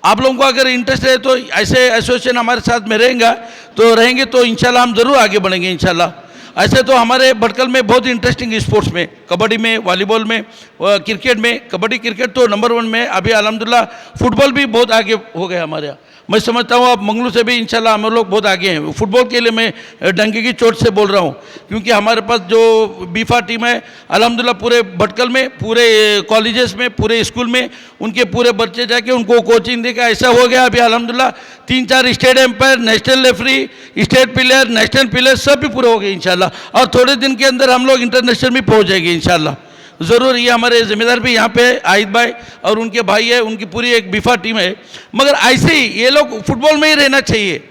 आप लोगों को अगर इंटरेस्ट है तो ऐसे एसोसिएशन हमारे साथ में रहेंगे तो इंशाल्लाह हम ज़रूर आगे बढ़ेंगे इंशाल्लाह। ऐसे तो हमारे भटकल में बहुत इंटरेस्टिंग स्पोर्ट्स में, कबड्डी में, वॉलीबॉल में, क्रिकेट में, कबड्डी क्रिकेट तो नंबर 1 में, अभी अल्हम्दुलिल्लाह फुटबॉल भी बहुत आगे हो गया हमारे यहाँ। मैं समझता हूँ अब मंगलूर से भी इंशाल्लाह हम लोग बहुत आगे हैं। फुटबॉल के लिए मैं डंके की चोट से बोल रहा हूँ, क्योंकि हमारे पास जो बीफा टीम है अल्हम्दुलिल्लाह पूरे भटकल में, पूरे कॉलेजेस में, पूरे स्कूल में उनके पूरे बच्चे जाके उनको कोचिंग देकर ऐसा हो गया अभी अल्हम्दुलिल्लाह 3-4 state umpire, national referee, state player, national player सब भी पूरे हो गए इंशाल्लाह। और थोड़े दिन के अंदर हम लोग इंटरनेशनल भी पहुँच जाएंगे इंशाल्लाह ज़रूर। ये हमारे जिम्मेदार भी यहाँ पे आहिद भाई और उनके भाई है, उनकी पूरी एक बीफा टीम है। मगर ऐसे ही ये लोग फुटबॉल में ही रहना चाहिए।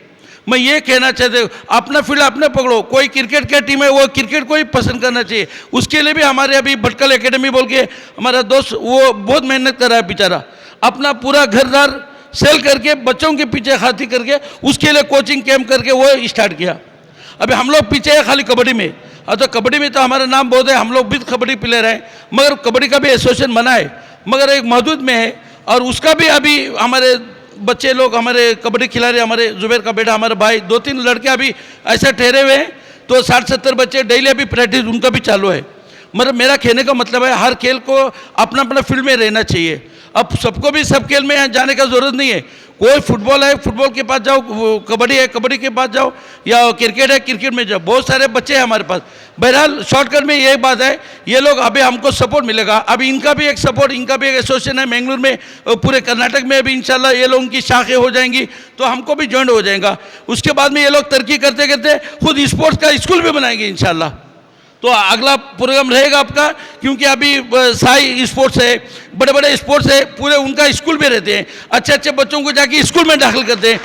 मैं ये कहना चाहता हूँ, अपना फील्ड अपने पकड़ो। कोई क्रिकेट का टीम है वो क्रिकेट को ही पसंद करना चाहिए। उसके लिए भी हमारे अभी भटकल एकेडमी बोल के हमारा दोस्त, वो बहुत मेहनत कर रहा है बेचारा, अपना पूरा घर सेल करके, बच्चों के पीछे खाती करके, उसके लिए कोचिंग कैंप करके वो स्टार्ट किया। अभी हम लोग पीछे है खाली कबड्डी में, तो कबड्डी में तो हमारा नाम बहुत है, हम लोग भी कबड्डी प्लेयर हैं, मगर कबड्डी का भी एसोसिएशन बना है, मगर एक महदूद में है। और उसका भी अभी हमारे बच्चे लोग, हमारे कबड्डी खिलाड़ी, हमारे जुबैर का बेटा, हमारे भाई, 2-3 लड़के अभी ऐसे ठहरे हुए हैं, तो 60-70 बच्चे डेली अभी प्रैक्टिस उनका भी चालू है। मतलब मेरा कहने का मतलब है हर खेल को अपना अपना फील्ड में रहना चाहिए। अब सबको भी सब खेल में जाने का ज़रूरत नहीं है। कोई फुटबॉल है, फुटबॉल के पास जाओ, कबड्डी है, कबड्डी के पास जाओ, या क्रिकेट है, क्रिकेट में जाओ। बहुत सारे बच्चे हैं हमारे पास। बहरहाल शॉर्टकट में यही बात है, ये लोग अभी हमको सपोर्ट मिलेगा। अभी इनका भी एक सपोर्ट, इनका भी एक एसोसिएशन है मैंगलोर में, पूरे कर्नाटक में अभी इंशाल्लाह ये लोगों की शाखें हो जाएंगी, तो हमको भी ज्वाइन हो जाएगा। उसके बाद में ये लोग तरक्की करते करते खुद स्पोर्ट्स का स्कूल भी बनाएंगे इंशाल्लाह। तो अगला प्रोग्राम रहेगा आपका, क्योंकि अभी साई स्पोर्ट्स है, बड़े बड़े स्पोर्ट्स है, पूरे उनका स्कूल भी रहते हैं। अच्छे अच्छे बच्चों को जाके स्कूल में दाखिल करते हैं,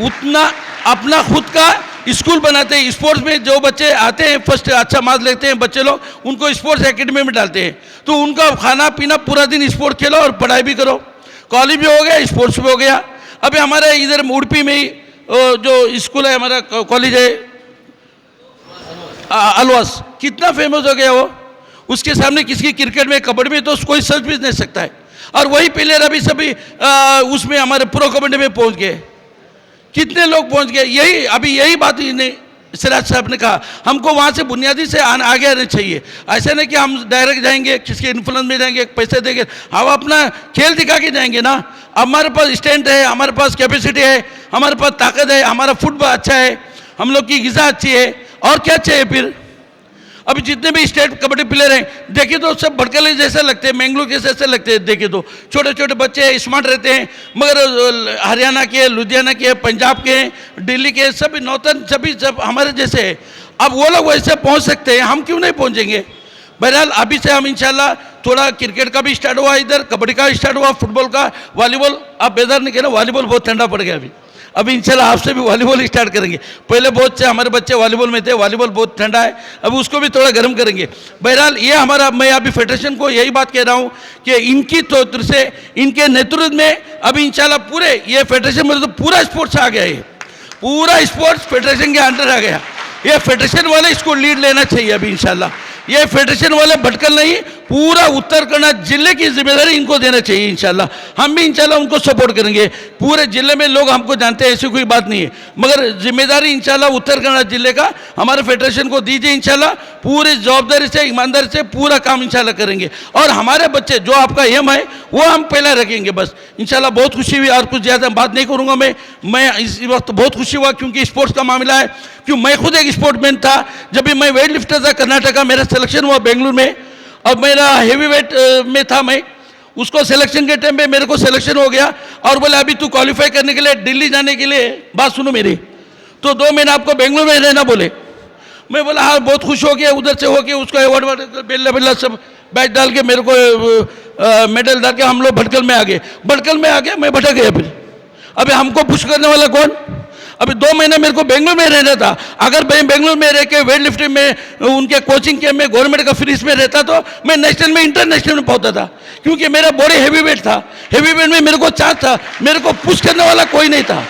उतना अपना खुद का स्कूल बनाते हैं। स्पोर्ट्स में जो बच्चे आते हैं फर्स्ट अच्छा मार्क्स लेते हैं बच्चे लोग, उनको स्पोर्ट्स एकेडमी में डालते हैं। तो उनका खाना पीना पूरा दिन स्पोर्ट्स खेलो और पढ़ाई भी करो। कॉलेज भी हो गया, स्पोर्ट्स भी हो गया। अभी हमारे इधर उड़पी में ही जो स्कूल है, हमारा कॉलेज है अलवास, कितना फेमस हो गया वो। उसके सामने किसी क्रिकेट में, कबड्डी में तो कोई सोच भी नहीं सकता है। और वही प्लेयर अभी सभी उसमें हमारे प्रो कबड्डी में पहुंच गए। कितने लोग पहुंच गए। यही अभी यही बात सिराज साहब ने कहा, हमको वहाँ से बुनियादी से आगे आना चाहिए। ऐसा नहीं कि हम डायरेक्ट जाएंगे, किसके इन्फ्लुएंस में जाएंगे, पैसे देंगे, हम अपना खेल दिखा के जाएंगे ना। हमारे पास स्ट्रेंथ है, हमारे पास कैपेसिटी है, हमारे पास ताकत है, हमारा फुटबॉल अच्छा है, हम लोग की ग़िज़ा अच्छी है, और क्या चाहिए फिर। अभी जितने भी स्टेट कबड्डी प्लेयर हैं देखिए तो सब भड़कले जैसे लगते हैं, मैंगलोर के जैसे लगते हैं। देखिए तो छोटे छोटे बच्चे स्मार्ट रहते हैं, मगर हरियाणा के, लुधियाना के, पंजाब के, दिल्ली के सभी नौतन सभी सब हमारे जैसे हैं। अब वो लोग वैसे पहुंच सकते हैं, हम क्यों नहीं पहुंचेंगे। बहरहाल अभी से हम इंशाल्लाह थोड़ा क्रिकेट का भी स्टार्ट हुआ, इधर कबड्डी का स्टार्ट हुआ, फुटबॉल का, वॉलीबॉल। आप बेदार नहीं कहना, वॉलीबॉल बहुत ठंडा पड़ गया अभी इंशाल्लाह आपसे भी वॉलीबॉल स्टार्ट करेंगे। पहले बहुत से हमारे बच्चे वॉलीबॉल में थे, वॉलीबॉल बहुत ठंडा है, अभी उसको भी थोड़ा गर्म करेंगे। बहरहाल ये हमारा, मैं अभी फेडरेशन को यही बात कह रहा हूँ कि इनकी तौर से, इनके नेतृत्व में अभी इंशाल्लाह पूरे ये फेडरेशन में तो पूरा स्पोर्ट्स आ गया है, पूरा स्पोर्ट्स फेडरेशन के अंडर आ गया। ये फेडरेशन वाले इसको लीड लेना चाहिए अभी इंशाल्लाह। ये फेडरेशन वाले भटकल नहीं, पूरा उत्तर कन्नड़ जिले की जिम्मेदारी इनको देना चाहिए इंशाल्लाह। हम भी इंशाल्लाह उनको सपोर्ट करेंगे। पूरे जिले में लोग हमको जानते हैं, ऐसी कोई बात नहीं है, मगर जिम्मेदारी इंशाल्लाह उत्तर कन्नड़ जिले का हमारे फेडरेशन को दीजिए इंशाल्लाह। पूरी जवाबदारी से, ईमानदारी से पूरा काम इंशाल्लाह करेंगे। और हमारे बच्चे जो आपका एम है वो हम पहले रखेंगे बस इंशाल्लाह। बहुत खुशी हुई, और कुछ ज़्यादा बात नहीं करूँगा मैं इस वक्त बहुत खुशी हुआ, क्योंकि स्पोर्ट्स का मामला है। क्यों, मैं खुद एक स्पोर्टमैन था। जब भी मैं वेट लिफ्टर था कर्नाटका, मेरा सिलेक्शन हुआ बेंगलुरु में, और मेरा हेवी वेट में था मैं, उसको सिलेक्शन के टाइम पे मेरे को सिलेक्शन हो गया। और बोले अभी तू क्वालिफाई करने के लिए दिल्ली जाने के लिए, बात सुनो मेरी, तो 2 महीना आपको बेंगलुरु में रहना बोले। मैं बोला हाँ, बहुत खुश हो गया। उधर से होके उसको अवार्ड बेल्ला बेल्ला सब बैच डाल के मेरे को मेडल डाल के हम लोग भटकल में आ गए। भटकल में आ गए, मैं भटक गया। फिर अभी हमको पुश करने वाला कौन। अभी 2 महीने मेरे को बेंगलुरु में रहना था। अगर मैं बेंगलुरु में रह के वेट लिफ्टिंग में, उनके कोचिंग के में, गवर्नमेंट का फीस में रहता तो मैं नेशनल में, इंटरनेशनल में पहुंचता था, क्योंकि मेरा बॉडी हैवी वेट था। हैवी वेट में मेरे को चांस था, मेरे को पुश करने वाला कोई नहीं था।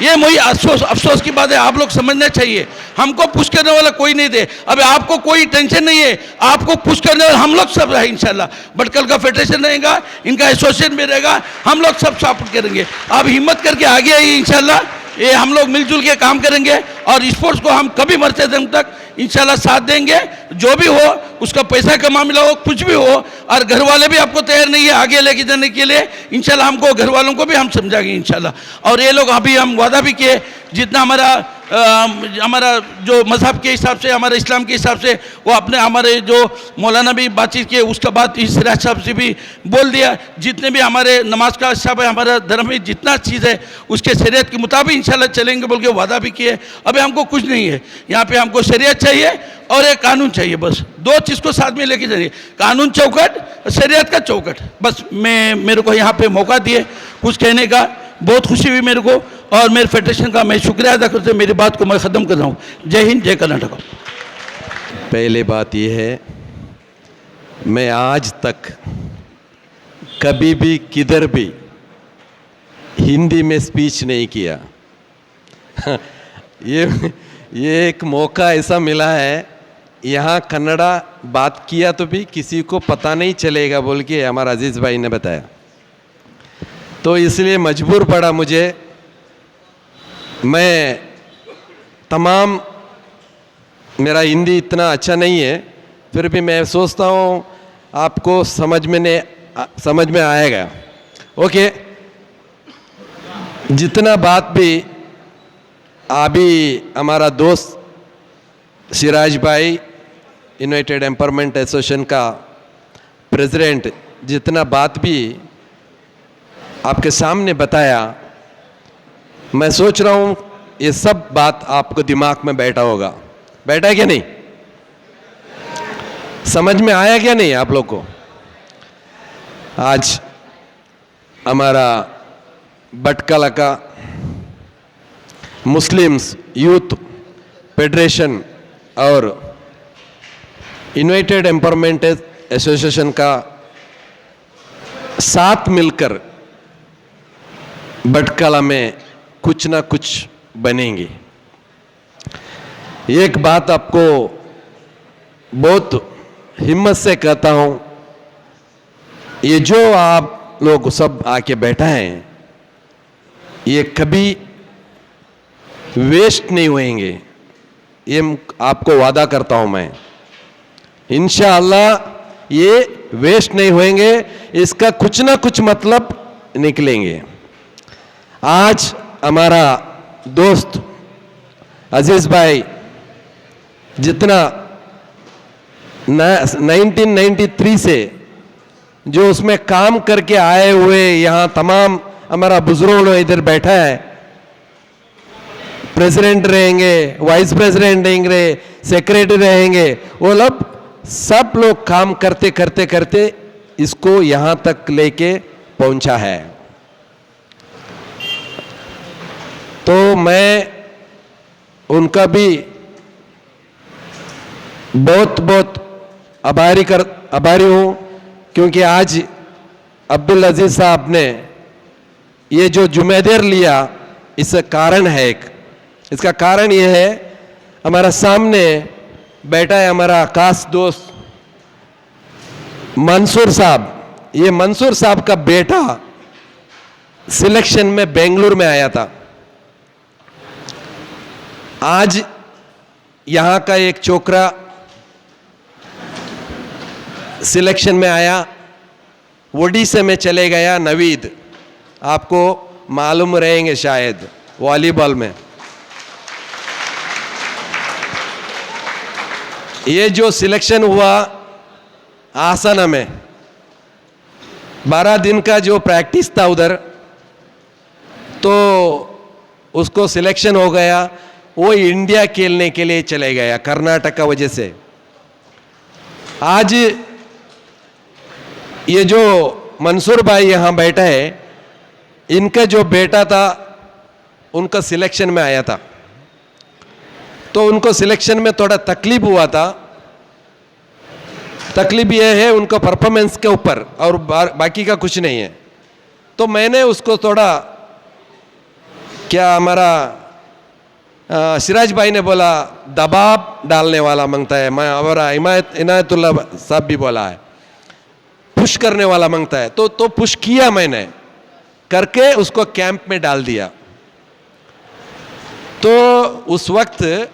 ये मुझे अफसोस की बात है, आप लोग समझना चाहिए। हमको पुश करने वाला कोई नहीं थे। अभी आपको कोई टेंशन नहीं है, आपको पुश करने वाला हम लोग सब रहे इंशाल्लाह। भटकल का फेडरेशन रहेगा, इनका एसोसिएशन भी रहेगा, हम लोग सब सपोर्ट करेंगे। आप हिम्मत करके आगे आइए इंशाल्लाह। ये हम लोग मिलजुल के काम करेंगे, और स्पोर्ट्स को हम कभी मरते दम तक इंशाल्लाह साथ देंगे। जो भी हो, उसका पैसा का मामला हो, कुछ भी हो, और घर वाले भी आपको तैयार नहीं है आगे लेके जाने के लिए इंशाल्लाह। हमको घर वालों को भी हम समझाएंगे इंशाल्लाह। और ये लोग अभी हम वादा भी किए, जितना हमारा जो मजहब के हिसाब से, हमारे इस्लाम के हिसाब से, वो अपने हमारे जो मौलाना भी बातचीत किए, उसका बात सिराज साहब से भी बोल दिया। जितने भी हमारे नमाज का हिसाब है, हमारा धर्म में जितना चीज़ है उसके शरीयत के मुताबिक इंशाल्लाह चलेंगे बोल के वादा भी किए। अभी हमको कुछ नहीं है यहाँ पे, हमको शरीयत चाहिए और एक कानून चाहिए, बस 2 चीज़ को साथ में लेके जाइए, कानून चौकट, शरीयत का चौकट। बस मेरे को यहाँ पे मौका दिए कुछ कहने का, बहुत खुशी हुई मेरे को। और मेरे फेडरेशन का मैं शुक्रिया अदा करते मेरी बात को मैं ख़त्म कर रहा हूँ। जय हिंद, जय कर्नाटक। पहले बात यह है, मैं आज तक कभी भी किधर भी हिंदी में स्पीच नहीं किया। ये एक मौका ऐसा मिला है, यहाँ कन्नड़ा बात किया तो भी किसी को पता नहीं चलेगा बोल के हमारा अजीज़ भाई ने बताया, तो इसलिए मजबूर पड़ा मुझे। मैं तमाम, मेरा हिंदी इतना अच्छा नहीं है, फिर भी मैं सोचता हूँ आपको समझ में आएगा। ओके, जितना बात भी अभी हमारा दोस्त सिराज भाई यूनाइटेड एम्पावरमेंट एसोसिएशन का प्रेसिडेंट जितना बात भी आपके सामने बताया, मैं सोच रहा हूँ ये सब बात आपको दिमाग में बैठा होगा। बैठा है क्या नहीं? समझ में आया क्या नहीं आप लोग को? आज हमारा भटकला का मुस्लिम्स यूथ फेडरेशन और यूनाइटेड एम्पावरमेंट एसोसिएशन का साथ मिलकर भटकला में कुछ ना कुछ बनेंगे। एक बात आपको बहुत हिम्मत से कहता हूं, ये जो आप लोग सब आके बैठा हैं ये कभी वेस्ट नहीं होएंगे, ये आपको वादा करता हूं मैं। इंशाअल्लाह ये वेस्ट नहीं होएंगे, इसका कुछ ना कुछ मतलब निकलेंगे। आज हमारा दोस्त अजीज भाई जितना 1993 से जो उसमें काम करके आए हुए, यहाँ तमाम हमारा बुजुर्ग इधर बैठा है, प्रेसिडेंट रहेंगे, वाइस प्रेसिडेंट रहेंगे, सेक्रेटरी रहेंगे, वो लोग सब लोग काम करते करते करते इसको यहाँ तक लेके पहुंचा है। तो मैं उनका भी बहुत बहुत आभारी हूँ, क्योंकि आज अब्दुल अजीज साहब ने ये जो जिम्मेदारी लिया, इसका कारण है इसका कारण ये है, हमारा सामने बैठा है हमारा खास दोस्त मंसूर साहब। ये मंसूर साहब का बेटा सिलेक्शन में बेंगलुरु में आया था। आज यहां का एक छोकरा सिलेक्शन में आया, ओडिशा में चले गया, नवीद, आपको मालूम रहेंगे शायद, वॉलीबॉल में। ये जो सिलेक्शन हुआ आसना में, 12 दिन का जो प्रैक्टिस था उधर, तो उसको सिलेक्शन हो गया, वो इंडिया खेलने के लिए चले गया कर्नाटक का वजह से। आज ये जो मंसूर भाई यहाँ बैठा है, इनका जो बेटा था उनका सिलेक्शन में आया था, तो उनको सिलेक्शन में थोड़ा तकलीफ हुआ था। तकलीफ ये है उनका परफॉर्मेंस के ऊपर, और बाकी का कुछ नहीं है। तो मैंने उसको थोड़ा, क्या हमारा सिराज भाई ने बोला, दबाव डालने वाला मांगता है, मैं हमारा इनायतुल्लाह साहब भी बोला है, पुश करने वाला मांगता है। तो पुश किया मैंने करके उसको कैंप में डाल दिया। तो उस वक्त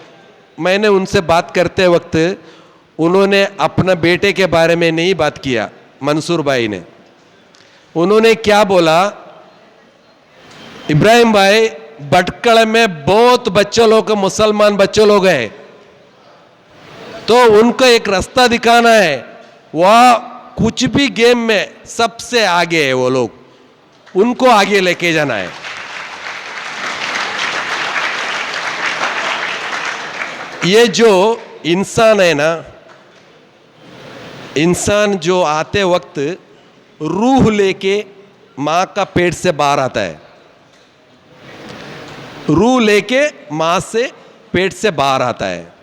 मैंने उनसे बात करते वक्त उन्होंने अपने बेटे के बारे में नहीं बात किया, मंसूर भाई ने। उन्होंने क्या बोला, इब्राहिम भाई, भटकल में बहुत बच्चे लोग, मुसलमान बच्चे लोग हैं, तो उनको एक रास्ता दिखाना है। वह कुछ भी गेम में सबसे आगे है, वो लोग, उनको आगे लेके जाना है। ये जो इंसान है ना, इंसान जो आते वक्त रूह लेके माँ का पेट से बाहर आता है, रूह लेके माँ से पेट से बाहर आता है।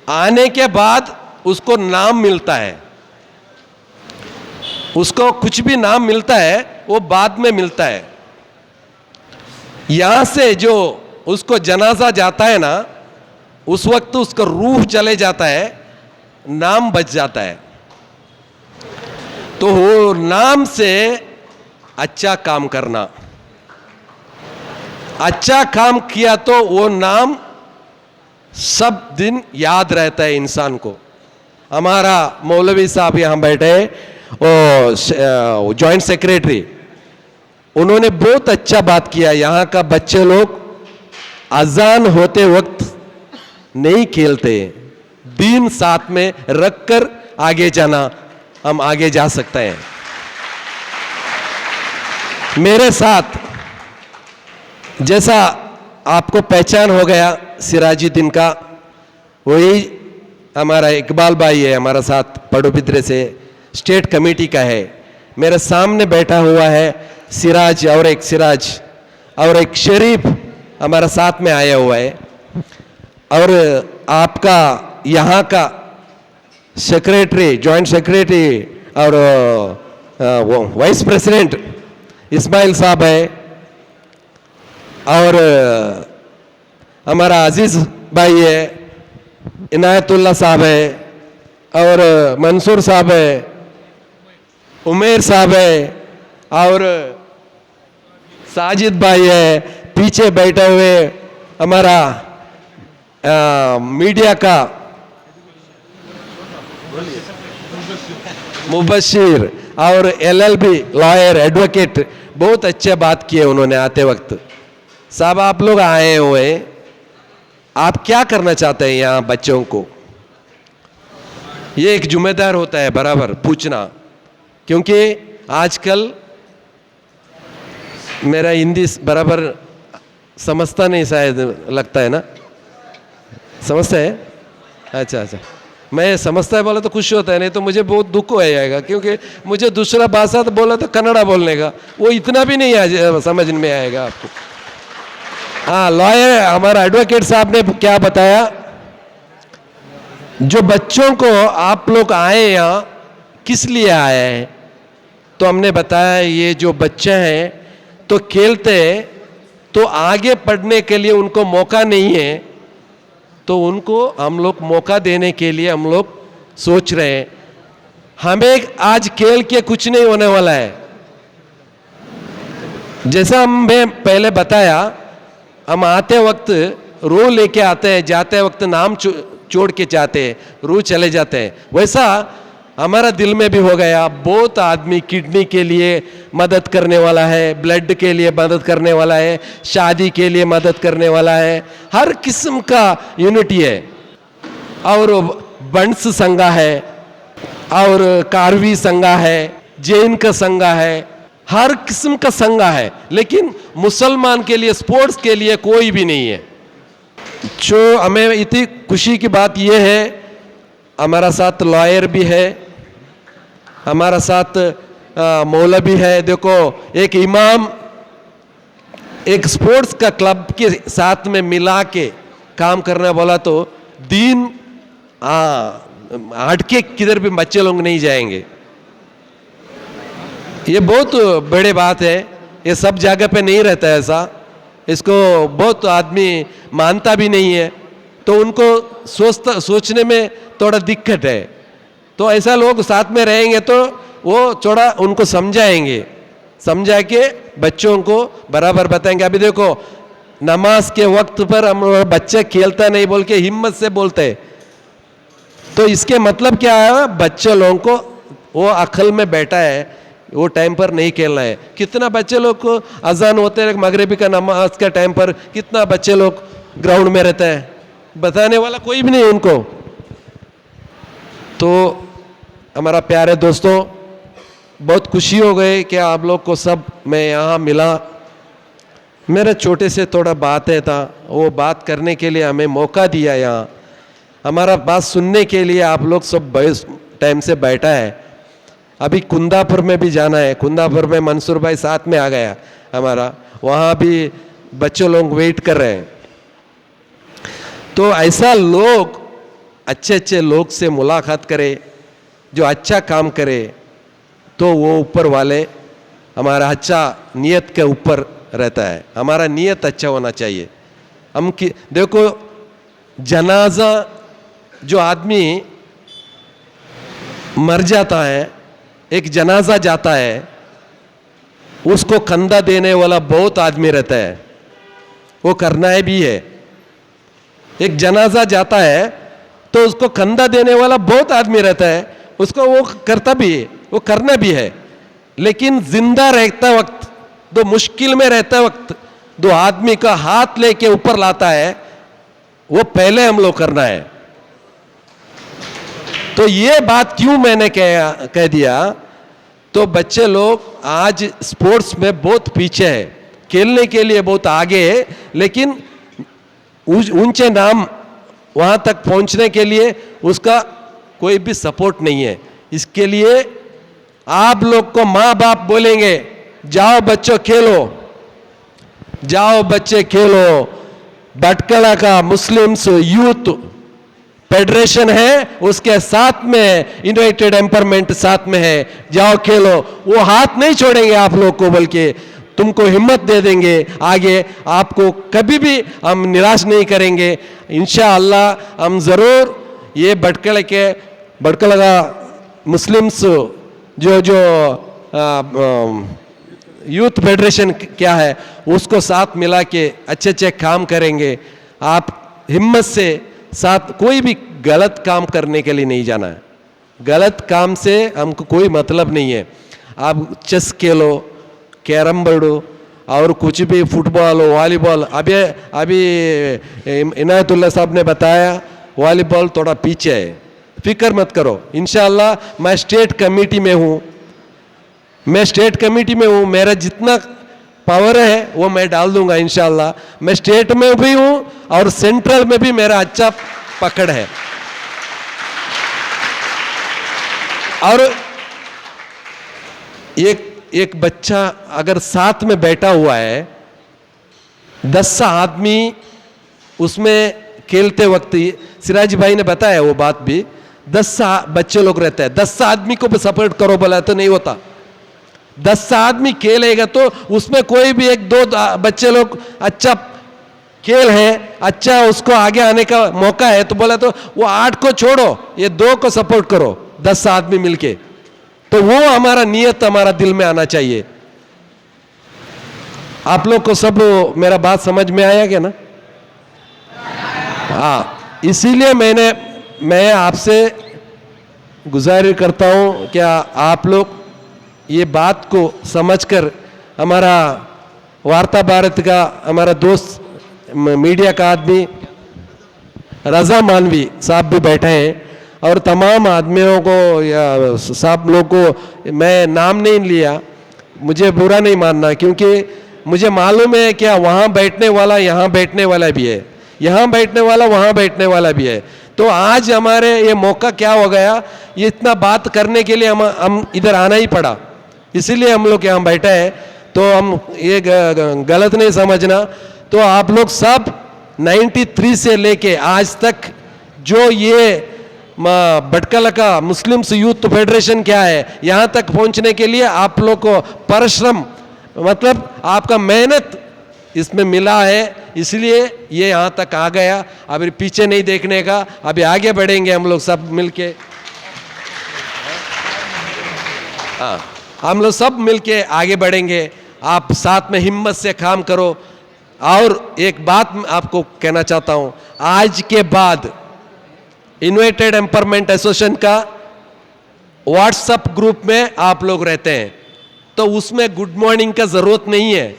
आने के बाद उसको नाम मिलता है, उसको कुछ भी नाम मिलता है वो बाद में मिलता है। यहां से जो उसको जनाजा जाता है ना, उस वक्त उसका रूह चले जाता है, नाम बच जाता है। तो वो नाम से अच्छा काम करना, अच्छा काम किया तो वो नाम सब दिन याद रहता है इंसान को। हमारा मौलवी साहब यहाँ बैठे, वो जॉइंट सेक्रेटरी, उन्होंने बहुत अच्छा बात किया। यहाँ का बच्चे लोग अजान होते वक्त नहीं खेलते, दिन साथ में रखकर आगे जाना, हम आगे जा सकते हैं। मेरे साथ जैसा आपको पहचान हो गया सिराजुद्दीन का, वही हमारा इकबाल भाई है, हमारा साथ पड़ोबिद्रे से स्टेट कमेटी का है। मेरे सामने बैठा हुआ है सिराज, और एक शरीफ हमारा साथ में आया हुआ है। और आपका यहाँ का सेक्रेटरी, जॉइंट सेक्रेटरी और वो वाइस प्रेसिडेंट इस्माइल साहब है, और हमारा अजीज भाई है, इनायतुल्ला साहब है, और मंसूर साहब है, उमेर साहब है, और साजिद भाई है। पीछे बैठे हुए हमारा मीडिया का मुबशिर और LLB लॉयर एडवोकेट, बहुत अच्छे बात किए उन्होंने आते वक्त। साहब आप लोग आए हुए, आप क्या करना चाहते हैं यहाँ बच्चों को? ये एक जिम्मेदार होता है बराबर पूछना, क्योंकि आजकल मेरा हिंदी बराबर समझता नहीं शायद, लगता है ना, समझता है? अच्छा, मैं समझता है बोला तो खुश होता है, नहीं तो मुझे बहुत दुख हो जाएगा, क्योंकि मुझे दूसरा भाषा तो बोला तो कन्नड़ा बोलने का, वो इतना भी नहीं समझ में आएगा आपको। हाँ, लॉयर हमारा एडवोकेट साहब ने क्या बताया, जो बच्चों को आप लोग आए यहाँ किस लिए आए हैं, तो हमने बताया ये जो बच्चे हैं तो खेलते तो आगे पढ़ने के लिए उनको मौका नहीं है, तो उनको हम लोग मौका देने के लिए हम लोग सोच रहे हैं। हमें आज खेल के कुछ नहीं होने वाला है, जैसा हमने पहले बताया, हम आते वक्त रू लेके आते हैं, जाते वक्त नाम छोड़ के जाते हैं, रू चले जाते हैं। वैसा हमारा दिल में भी हो गया, बहुत आदमी किडनी के लिए मदद करने वाला है, ब्लड के लिए मदद करने वाला है, शादी के लिए मदद करने वाला है, हर किस्म का यूनिटी है। और बंस संघा है, और कारवी संघा है, जैन का संघा है, हर किस्म का संघा है, लेकिन मुसलमान के लिए स्पोर्ट्स के लिए कोई भी नहीं है। जो हमें इतनी खुशी की बात यह है, हमारा साथ लॉयर भी है, हमारा साथ मौलवी है। देखो, एक इमाम एक स्पोर्ट्स का क्लब के साथ में मिला के काम करना बोला तो दीन हट के किधर भी बच्चे लोग नहीं जाएंगे। ये बहुत बड़ी बात है, ये सब जगह पे नहीं रहता है ऐसा, इसको बहुत आदमी मानता भी नहीं है, तो उनको सोचने में थोड़ा दिक्कत है। तो ऐसा लोग साथ में रहेंगे तो वो थोड़ा उनको समझा के बच्चों को बराबर बताएंगे। अभी देखो, नमाज के वक्त पर हम बच्चे खेलता नहीं बोल के हिम्मत से बोलते, तो इसके मतलब क्या है, बच्चे लोगों को वो अकल में बैठा है, वो टाइम पर नहीं खेलना है। कितना बच्चे लोग को अजान होते हैं मगरिबी का नमाज का टाइम पर, कितना बच्चे लोग ग्राउंड में रहते हैं, बताने वाला कोई भी नहीं उनको। तो हमारा प्यारे दोस्तों, बहुत खुशी हो गई कि आप लोग को सब मैं यहाँ मिला। मेरे छोटे से थोड़ा बातें था, वो बात करने के लिए हमें मौका दिया, यहाँ हमारा बात सुनने के लिए आप लोग सब टाइम से बैठा है। अभी कुंदापुर में भी जाना है, कुंदापुर में मंसूर भाई साथ में आ गया हमारा, वहाँ भी बच्चों लोग वेट कर रहे हैं। तो ऐसा लोग अच्छे लोग से मुलाकात करे, जो अच्छा काम करे, तो वो ऊपर वाले हमारा अच्छा नियत के ऊपर रहता है। हमारा नियत अच्छा होना चाहिए। हम देखो, जनाजा जो आदमी मर जाता है, एक जनाजा जाता है, उसको कंधा देने वाला बहुत आदमी रहता है, वो करना है भी है। एक जनाजा जाता है तो उसको कंधा देने वाला बहुत आदमी रहता है, उसको वो करता भी है, वो करना भी है। लेकिन जिंदा रहता वक्त दो मुश्किल में रहते वक्त दो आदमी का हाथ लेके ऊपर लाता है, वो पहले हम लोग करना है। तो ये बात क्यों मैंने कह दिया, तो बच्चे लोग आज स्पोर्ट्स में बहुत पीछे है, खेलने के लिए बहुत आगे है, लेकिन ऊंचे नाम वहां तक पहुंचने के लिए उसका कोई भी सपोर्ट नहीं है। इसके लिए आप लोग को माँ बाप बोलेंगे जाओ बच्चों खेलो, जाओ बच्चे खेलो। भटकला का मुस्लिम्स यूथ फेडरेशन है, उसके साथ में यूनाइटेड एम्पावरमेंट साथ में है, जाओ खेलो। वो हाथ नहीं छोड़ेंगे आप लोग को, बल्कि तुमको हिम्मत दे देंगे आगे, आपको कभी भी हम निराश नहीं करेंगे। इंशाअल्लाह हम ज़रूर ये भटकला का मुस्लिम्स जो यूथ फेडरेशन क्या है उसको साथ मिला के अच्छे अच्छे काम करेंगे। आप हिम्मत से साथ, कोई भी गलत काम करने के लिए नहीं जाना है, गलत काम से हमको कोई मतलब नहीं है। आप चेस खेलो, कैरम बोर्ड और कुछ भी, फुटबॉल हो, वॉलीबॉल। अभी इनायतुल्लाह साहब ने बताया वॉलीबॉल थोड़ा पीछे है, फिक्र मत करो। इंशाअल्लाह मैं स्टेट कमेटी में हूँ, मेरा जितना पावर है वो मैं डाल दूंगा इंशाअल्लाह। मैं स्टेट में भी हूँ और सेंट्रल में भी मेरा अच्छा पकड़ है। और एक बच्चा अगर साथ में बैठा हुआ है, 10 आदमी उसमें खेलते वक्त, सिराज भाई ने बताया वो बात भी, 10 बच्चे लोग रहते हैं, 10 आदमी को भी सपोर्ट करो बोला तो नहीं होता। 10 आदमी खेलेगा तो उसमें कोई भी 1-2 बच्चे लोग अच्छा खेल है, अच्छा उसको आगे आने का मौका है, तो बोला तो वो 8 को छोड़ो, ये 2 को सपोर्ट करो, 10 आदमी मिलके। तो वो हमारा नियत हमारा दिल में आना चाहिए। आप लोग को सब मेरा बात समझ में आया क्या ना? हाँ, इसीलिए मैं आपसे गुजारिश करता हूँ क्या आप लोग ये बात को समझकर, हमारा वार्ता भारत का हमारा दोस्त मीडिया का आदमी रजा मानवी साहब भी बैठे हैं, और तमाम आदमियों को या साहब लोग को मैं नाम नहीं लिया, मुझे बुरा नहीं मानना, क्योंकि मुझे मालूम है क्या वहाँ बैठने वाला यहाँ बैठने वाला भी है, यहाँ बैठने वाला वहाँ बैठने वाला भी है। तो आज हमारे ये मौका क्या हो गया, ये इतना बात करने के लिए हम इधर आना ही पड़ा, इसीलिए हम लोग यहाँ बैठे हैं। तो हम ये गलत नहीं समझना। तो आप लोग सब 93 से लेके आज तक जो ये भटकला का मुस्लिम्स यूथ फेडरेशन क्या है, यहाँ तक पहुँचने के लिए आप लोग को परिश्रम, मतलब आपका मेहनत इसमें मिला है, इसलिए ये यहाँ तक आ गया। अभी पीछे नहीं देखने का, अभी आगे बढ़ेंगे हम लोग सब मिलके। हाँ, हम लोग सब मिलके आगे बढ़ेंगे। आप साथ में हिम्मत से काम करो। और एक बात आपको कहना चाहता हूँ, आज के बाद यूनाइटेड एम्पावरमेंट एसोसिएशन का व्हाट्सएप ग्रुप में आप लोग रहते हैं, तो उसमें गुड मॉर्निंग का जरूरत नहीं है।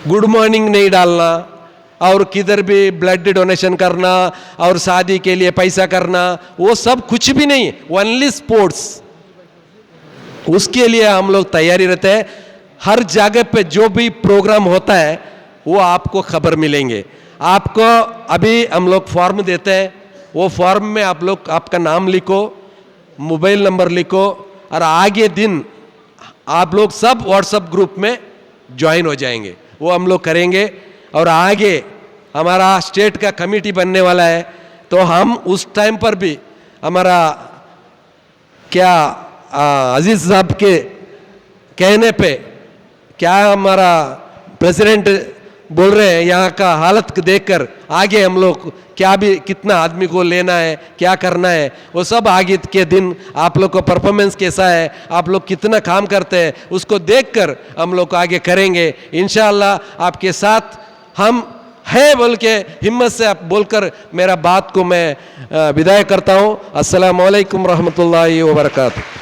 गुड मॉर्निंग नहीं डालना, और किधर भी ब्लड डोनेशन करना और शादी के लिए पैसा करना, वो सब कुछ भी नहीं, ओनली स्पोर्ट्स। उसके लिए हम लोग तैयारी रहते हैं। हर जगह पे जो भी प्रोग्राम होता है वो आपको खबर मिलेंगे। आपको अभी हम लोग फॉर्म देते हैं, वो फॉर्म में आप लोग आपका नाम लिखो, मोबाइल नंबर लिखो, और आगे दिन आप लोग सब व्हाट्सएप ग्रुप में ज्वाइन हो जाएंगे। वो हम लोग करेंगे। और आगे हमारा स्टेट का कमेटी बनने वाला है, तो हम उस टाइम पर भी हमारा क्या अजीज साहब के कहने पे क्या हमारा प्रेसिडेंट बोल रहे हैं, यहाँ का हालत देखकर आगे हम लोग क्या भी कितना आदमी को लेना है, क्या करना है, वो सब आगे के दिन आप लोग को परफॉर्मेंस कैसा है, आप लोग कितना काम करते हैं, उसको देखकर हम लोग आगे करेंगे। इंशाअल्लाह आपके साथ हम है बोल के हिम्मत से आप बोलकर मेरा बात को मैं विदाई करता हूँ। अस्सलामु अलैकुम रहमतुल्लाहि व बरकातुहू।